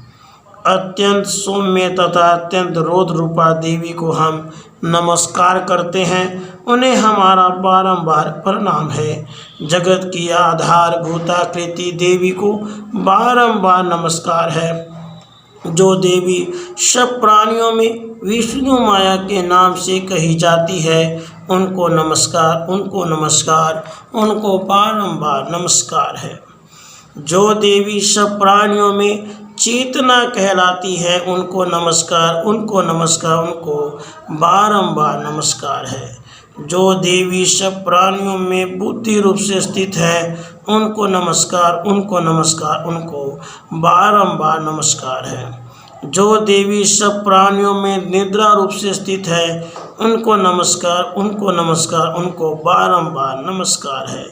अत्यंत सौम्य तथा अत्यंत रौद्र रूपा देवी को हम नमस्कार करते हैं। उन्हें हमारा बारंबार प्रणाम है। जगत की आधारभूता कृति देवी को बारंबार नमस्कार है। जो देवी सब प्राणियों में विष्णु माया के नाम से कही जाती है, उनको नमस्कार, उनको नमस्कार, उनको बारंबार नमस्कार है। जो देवी सब प्राणियों में चेतना कहलाती है, उनको नमस्कार, उनको नमस्कार, उनको बारंबार नमस्कार है। जो देवी सब प्राणियों में बुद्धि रूप से स्थित है, उनको नमस्कार, उनको नमस्कार, उनको बारंबार नमस्कार है। जो देवी सब प्राणियों में निद्रा रूप से स्थित है, उनको नमस्कार, उनको नमस्कार, उनको बारंबार नमस्कार है।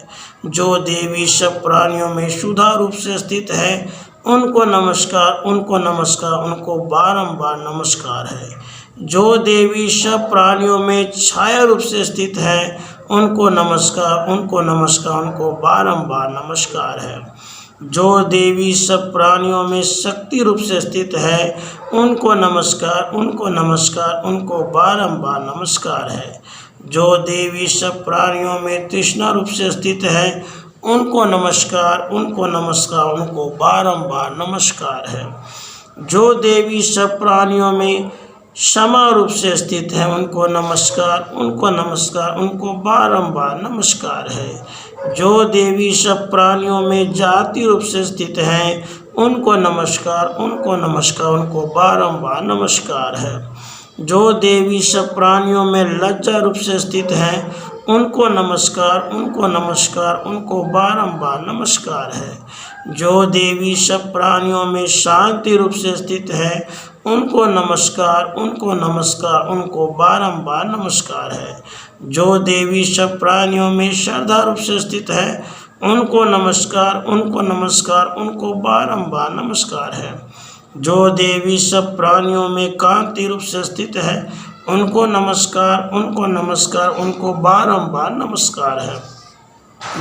जो देवी सब प्राणियों में शुद्धा रूप से स्थित है, उनको नमस्कार, उनको नमस्कार, उनको बारंबार नमस्कार है। जो देवी सब प्राणियों में छाया रूप से स्थित है उनको नमस्कार, उनको नमस्कार, उनको बारंबार नमस्कार है। जो देवी सब प्राणियों में शक्ति रूप से स्थित है उनको नमस्कार, उनको नमस्कार, उनको बारंबार नमस्कार है। जो देवी सब प्राणियों में तृष्णा रूप से स्थित है उनको नमस्कार, उनको नमस्कार, उनको बारंबार नमस्कार है। जो देवी सब प्राणियों में क्षमा रूप से स्थित है उनको नमस्कार, उनको नमस्कार, उनको बारंबार नमस्कार है। जो देवी सब प्राणियों में जाति रूप से स्थित है उनको नमस्कार, उनको नमस्कार, उनको बारंबार नमस्कार है। जो देवी सब प्राणियों में लज्जा रूप से स्थित है उनको नमस्कार, उनको नमस्कार, उनको बारंबार नमस्कार है। जो देवी सब प्राणियों में शांति रूप से स्थित है उनको नमस्कार, उनको नमस्कार, उनको बारंबार नमस्कार है। जो देवी सब प्राणियों में श्रद्धा रूप से स्थित है उनको नमस्कार, उनको नमस्कार, उनको बारंबार नमस्कार है। जो देवी सब प्राणियों में कांति रूप से स्थित है उनको नमस्कार, उनको नमस्कार, उनको बारंबार नमस्कार है।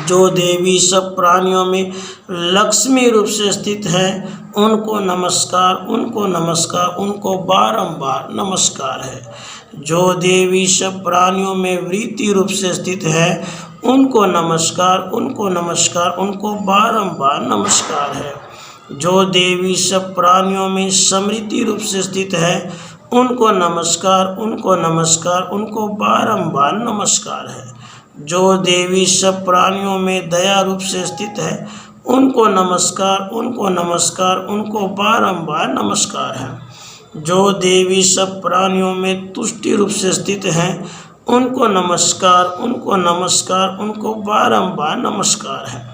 जो देवी सब प्राणियों में लक्ष्मी रूप से स्थित है उनको नमस्कार, उनको नमस्कार, उनको बारंबार नमस्कार है। जो देवी सब प्राणियों में वृत्ति रूप से स्थित है उनको नमस्कार, उनको नमस्कार, उनको बारंबार नमस्कार है। जो देवी सब प्राणियों में समृद्धि रूप से स्थित है उनको नमस्कार, उनको नमस्कार, उनको बारंबार नमस्कार है। जो देवी सब प्राणियों में दया रूप से स्थित है उनको नमस्कार, उनको नमस्कार, उनको बारंबार नमस्कार है। जो देवी सब प्राणियों में तुष्टि रूप से स्थित है उनको नमस्कार, उनको नमस्कार, उनको बारंबार नमस्कार है।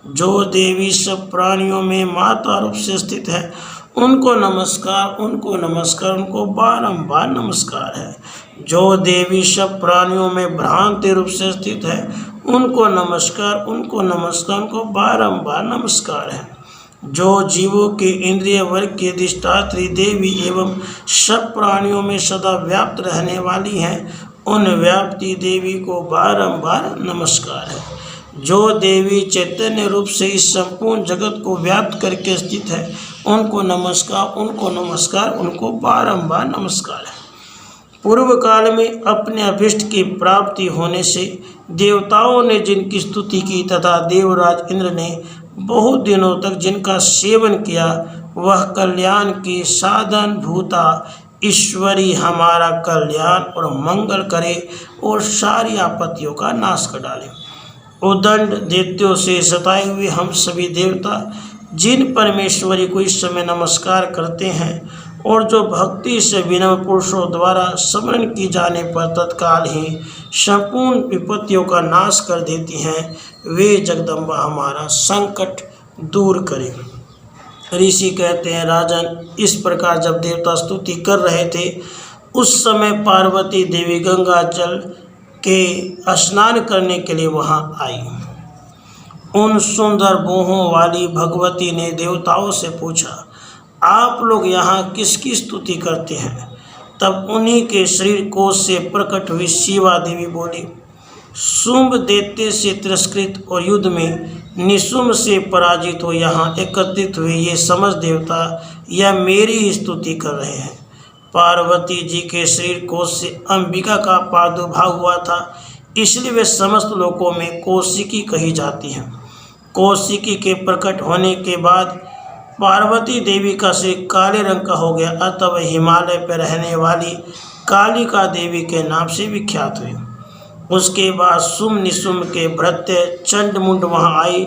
जो देवी सब प्राणियों में माता रूप से स्थित है उनको नमस्कार, उनको नमस्कार, उनको बारंबार नमस्कार है। जो देवी सब प्राणियों में भ्रांति रूप से स्थित है उनको नमस्कार, उनको नमस्कार, उनको बारंबार नमस्कार है। जो जीवों के इंद्रिय वर्ग के अधिष्ठात्री देवी एवं सब प्राणियों में सदा व्याप्त रहने वाली हैं उन व्याप्ति देवी को बारंबार नमस्कार है। जो देवी चैतन्य रूप से इस संपूर्ण जगत को व्याप्त करके स्थित है उनको नमस्कार, उनको नमस्कार, उनको बारंबार नमस्कार है। पूर्व काल में अपने अभिष्ट की प्राप्ति होने से देवताओं ने जिनकी स्तुति की तथा देवराज इंद्र ने बहुत दिनों तक जिनका सेवन किया वह कल्याण की साधन भूता ईश्वरी हमारा कल्याण और मंगल करे और सारी आपत्तियों का नाश कर डाले। उदंड दैत्यों से सताए हुए हम सभी देवता जिन परमेश्वरी को इस समय नमस्कार करते हैं और जो भक्ति से विनम्र पुरुषों द्वारा स्मरण की जाने पर तत्काल ही संपूर्ण विपत्तियों का नाश कर देती हैं, वे जगदम्बा हमारा संकट दूर करें। ऋषि कहते हैं, राजन, इस प्रकार जब देवता स्तुति कर रहे थे उस समय पार्वती देवी गंगा जल के स्नान करने के लिए वहां आई। उन सुंदर बोहों वाली भगवती ने देवताओं से पूछा, आप लोग यहाँ किसकी स्तुति करते हैं? तब उन्हीं के शरीर कोश से प्रकट हुई शिवा देवी बोली, शुंभ दैत्य से तिरस्कृत और युद्ध में निशुंभ से पराजित हो यहाँ एकत्रित हुए ये समस्त देवता यह मेरी ही स्तुति कर रहे हैं। पार्वती जी के शरीर कोश से अंबिका का प्रादुर्भाव हुआ था, इसलिए वे समस्त लोकों में कौशिकी कही जाती हैं। कौशिकी के प्रकट होने के बाद पार्वती देवी का शरीर काले रंग का हो गया, अतः वह हिमालय पर रहने वाली कालिका देवी के नाम से विख्यात हुई। उसके बाद शुंभ निशुंभ के भृत्य चंडमुंड वहां आई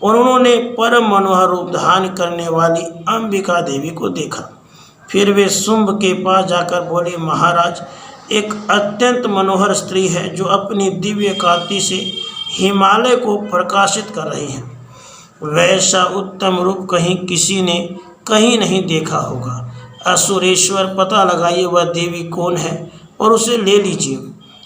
और उन्होंने परम मनोहर रूप धारण करने वाली अंबिका देवी को देखा। फिर वे शुंभ के पास जाकर बोले, महाराज, एक अत्यंत मनोहर स्त्री है जो अपनी दिव्य कांति से हिमालय को प्रकाशित कर रही है। वैसा उत्तम रूप कहीं किसी ने कहीं नहीं देखा होगा। असुरेश्वर, पता लगाइए वह देवी कौन है और उसे ले लीजिए।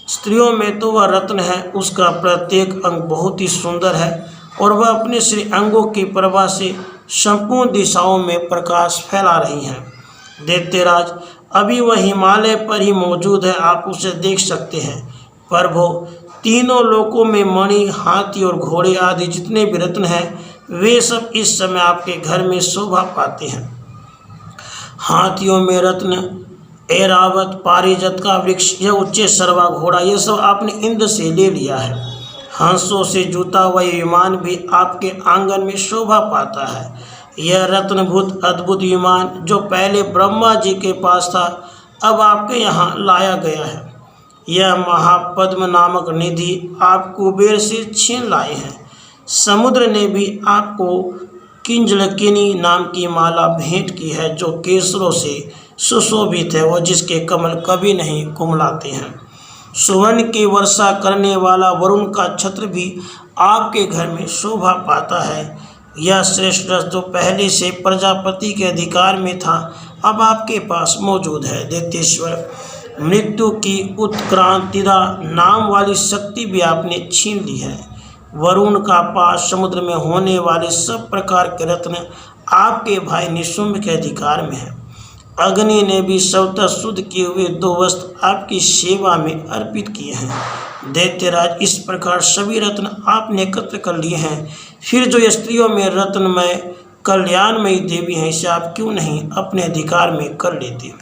स्त्रियों में तो वह रत्न है, उसका प्रत्येक अंग बहुत ही सुंदर है और वह अपने श्री अंगों की प्रभा से संपूर्ण दिशाओं में प्रकाश फैला रही हैं। दैत्यराज, अभी वह हिमालय पर ही मौजूद है, आप उसे देख सकते हैं। प्रभु, तीनों लोकों में मणि, हाथी और घोड़े आदि जितने भी रत्न हैं वे सब इस समय आपके घर में शोभा पाते हैं। हाथियों में रत्न, ऐरावत, पारिजात का वृक्ष, यह उच्च सर्वा घोड़ा, यह सब आपने इंद्र से ले लिया है। हंसों से जुता हुआ विमान भी आपके आंगन में शोभा पाता है। यह रत्नभूत अद्भुत विमान जो पहले ब्रह्मा जी के पास था, अब आपके यहाँ लाया गया है। यह महापद्म नामक निधि आप कुबेर से छीन लाए हैं। समुद्र ने भी आपको किंजलकिनी नाम की माला भेंट की है, जो केसरों से सुशोभित है और जिसके कमल कभी नहीं कुमलाते हैं। सुवर्ण की वर्षा करने वाला वरुण का छत्र भी आपके घर में शोभा पाता है। यह श्रेष्ठ रस जो पहले से प्रजापति के अधिकार में था, अब आपके पास मौजूद है। दैत्येश्वर, मृत्यु की उत्क्रांतिदा नाम वाली शक्ति भी आपने छीन ली है। वरुण का पास, समुद्र में होने वाले सब प्रकार के रत्न आपके भाई निशुंभ के अधिकार में है। अग्नि ने भी स्वतः शुद्ध किए हुए 2 वस्त्र आपकी सेवा में अर्पित किए हैं। दैत्यराज, इस प्रकार सभी रत्न आपने एकत्र कर लिए हैं, फिर जो स्त्रियों में रत्नमय कल्याणमयी देवी हैं, इसे आप क्यों नहीं अपने अधिकार में कर लेते।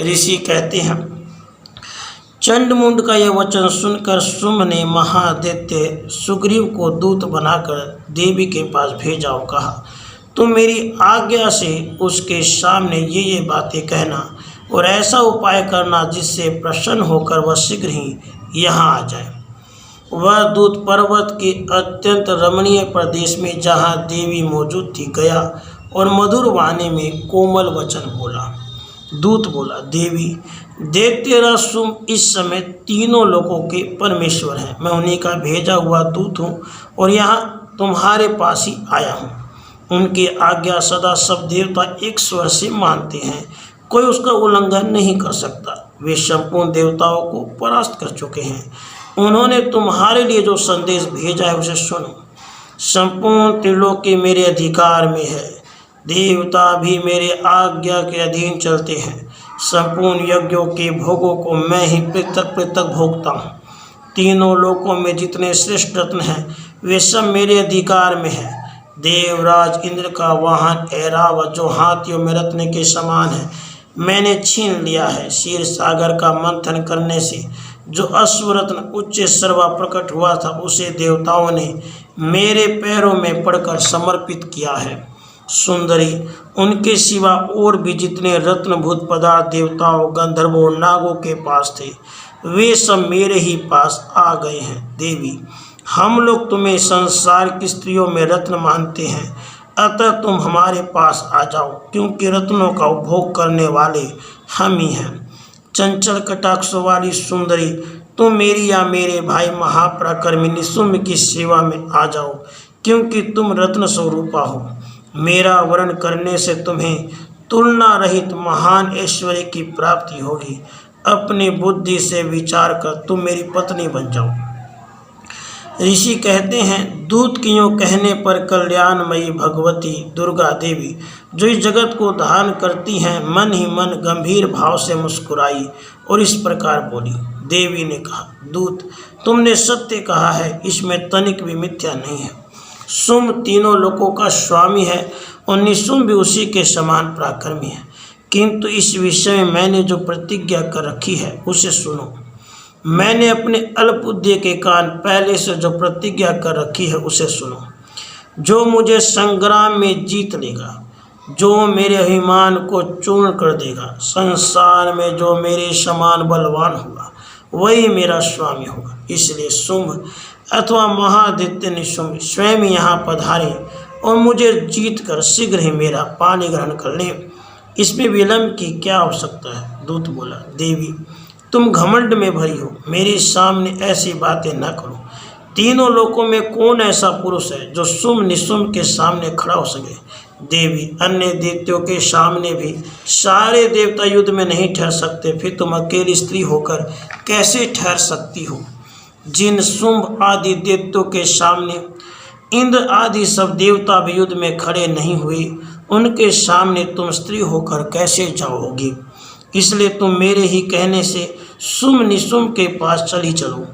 ऋषि कहते हैं, चंडमुंड का यह वचन सुनकर शुंभ ने महादैत्य सुग्रीव को दूत बनाकर देवी के पास भेजा और कहा, तुम मेरी आज्ञा से उसके सामने ये बातें कहना और ऐसा उपाय करना जिससे प्रसन्न होकर वह शीघ्र ही यहाँ आ जाए। वह दूत पर्वत के अत्यंत रमणीय प्रदेश में जहाँ देवी मौजूद थी गया और मधुर वाणी में कोमल वचन बोला। दूत बोला, देवी, दैत्यराज शुंभ इस समय तीनों लोकों के परमेश्वर हैं। मैं उन्हीं का भेजा हुआ दूत हूँ और यहाँ तुम्हारे पास ही आया हूँ। उनकी आज्ञा सदा सब देवता एक स्वर से मानते हैं, कोई उसका उल्लंघन नहीं कर सकता। वे संपूर्ण देवताओं को परास्त कर चुके हैं। उन्होंने तुम्हारे लिए जो संदेश भेजा है उसे सुनो। संपूर्ण त्रिलोकी मेरे अधिकार में है, देवता भी मेरे आज्ञा के अधीन चलते हैं। संपूर्ण यज्ञों के भोगों को मैं ही पृथक पृथक भोगता हूँ। तीनों लोकों में जितने श्रेष्ठ रत्न हैं वे सब मेरे अधिकार में है। देवराज इंद्र का वाहन ऐरावत जो हाथियों में रत्न के समान है, मैंने छीन लिया है। क्षीर सागर का मंथन करने से जो अश्वरत्न उच्च सर्वा प्रकट हुआ था, उसे देवताओं ने मेरे पैरों में पड़कर समर्पित किया है। सुंदरी, उनके सिवा और भी जितने रत्नभूत पदार्थ देवताओं, गंधर्वों, नागों के पास थे, वे सब मेरे ही पास आ गए हैं। देवी, हम लोग तुम्हें संसार की स्त्रियों में रत्न मानते हैं, अतः तुम हमारे पास आ जाओ, क्योंकि रत्नों का उपभोग करने वाले हम ही हैं। चंचल कटाक्ष वाली सुंदरी, तुम मेरी या मेरे भाई महापराक्रमी निशुंभ की सेवा में आ जाओ, क्योंकि तुम रत्न स्वरूपा हो। मेरा वर्ण करने से तुम्हें तुलना रहित महान ऐश्वर्य की प्राप्ति होगी। अपनी बुद्धि से विचार कर तुम मेरी पत्नी बन जाओ। ऋषि कहते हैं, दूत की यूँ कहने पर कल्याणमयी भगवती दुर्गा देवी, जो इस जगत को धारण करती हैं, मन ही मन गंभीर भाव से मुस्कुराई और इस प्रकार बोली। देवी ने कहा, दूत, तुमने सत्य कहा है, इसमें तनिक भी मिथ्या नहीं है। शुंभ तीनों लोकों का स्वामी है और निशुंभ भी उसी के समान पराक्रमी है, किंतु इस विषय में मैंने जो प्रतिज्ञा कर रखी है उसे सुनो। मैंने अपने अल्पबुद्धि के कारण पहले से जो प्रतिज्ञा कर रखी है उसे सुनो। जो मुझे संग्राम में जीत लेगा, जो मेरे अभिमान को चूर्ण कर देगा, संसार में जो मेरे समान बलवान होगा, वही मेरा स्वामी होगा। इसलिए शुंभ अथवा महादित्य निशुंभ स्वयं यहाँ पधारे और मुझे जीत कर शीघ्र ही मेरा पानी ग्रहण कर लें। इसमें विलंब की क्या आवश्यकता है। दूत बोला, देवी, तुम घमंड में भरी हो, मेरे सामने ऐसी बातें न करो। तीनों लोकों में कौन ऐसा पुरुष है जो शुंभ निशुंभ के सामने खड़ा हो सके। देवी, अन्य देवताओं के सामने भी सारे देवता युद्ध में नहीं ठहर सकते, फिर तुम अकेली स्त्री होकर कैसे ठहर सकती हो। जिन शुंभ आदि देवताओं के सामने इंद्र आदि सब देवता भी युद्ध में खड़े नहीं हुए, उनके सामने तुम स्त्री होकर कैसे जाओगी? इसलिए तुम मेरे ही कहने से सुम निसुम के पास चली चलो।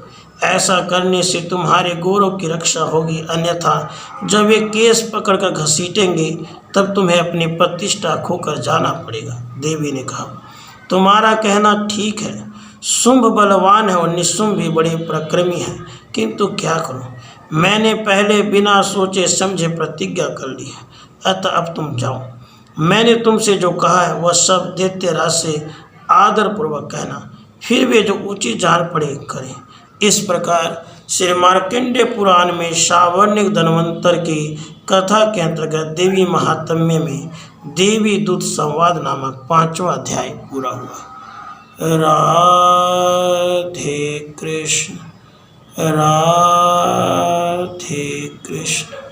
ऐसा करने से तुम्हारे गौरव की रक्षा होगी, अन्यथा जब वे केस पकड़कर घसीटेंगे तब तुम्हें अपनी प्रतिष्ठा खोकर जाना पड़ेगा। देवी ने कहा, तुम्हारा कहना ठीक है। शुंभ बलवान है और निशुंभ भी बड़े पराक्रमी है, किंतु क्या करूं? मैंने पहले बिना सोचे समझे प्रतिज्ञा कर ली है, अतः अब तुम जाओ। मैंने तुमसे जो कहा है वह सब दैत्यराज से आदरपूर्वक कहना, फिर वे जो उचित जान पड़े करें। इस प्रकार श्री मार्कंडेय पुराण में सावर्णिक धन्वंतर की कथा के अंतर्गत देवी महात्म्य में देवी दूत संवाद नामक 5वां अध्याय पूरा हुआ। राधे कृष्ण, राधे कृष्ण।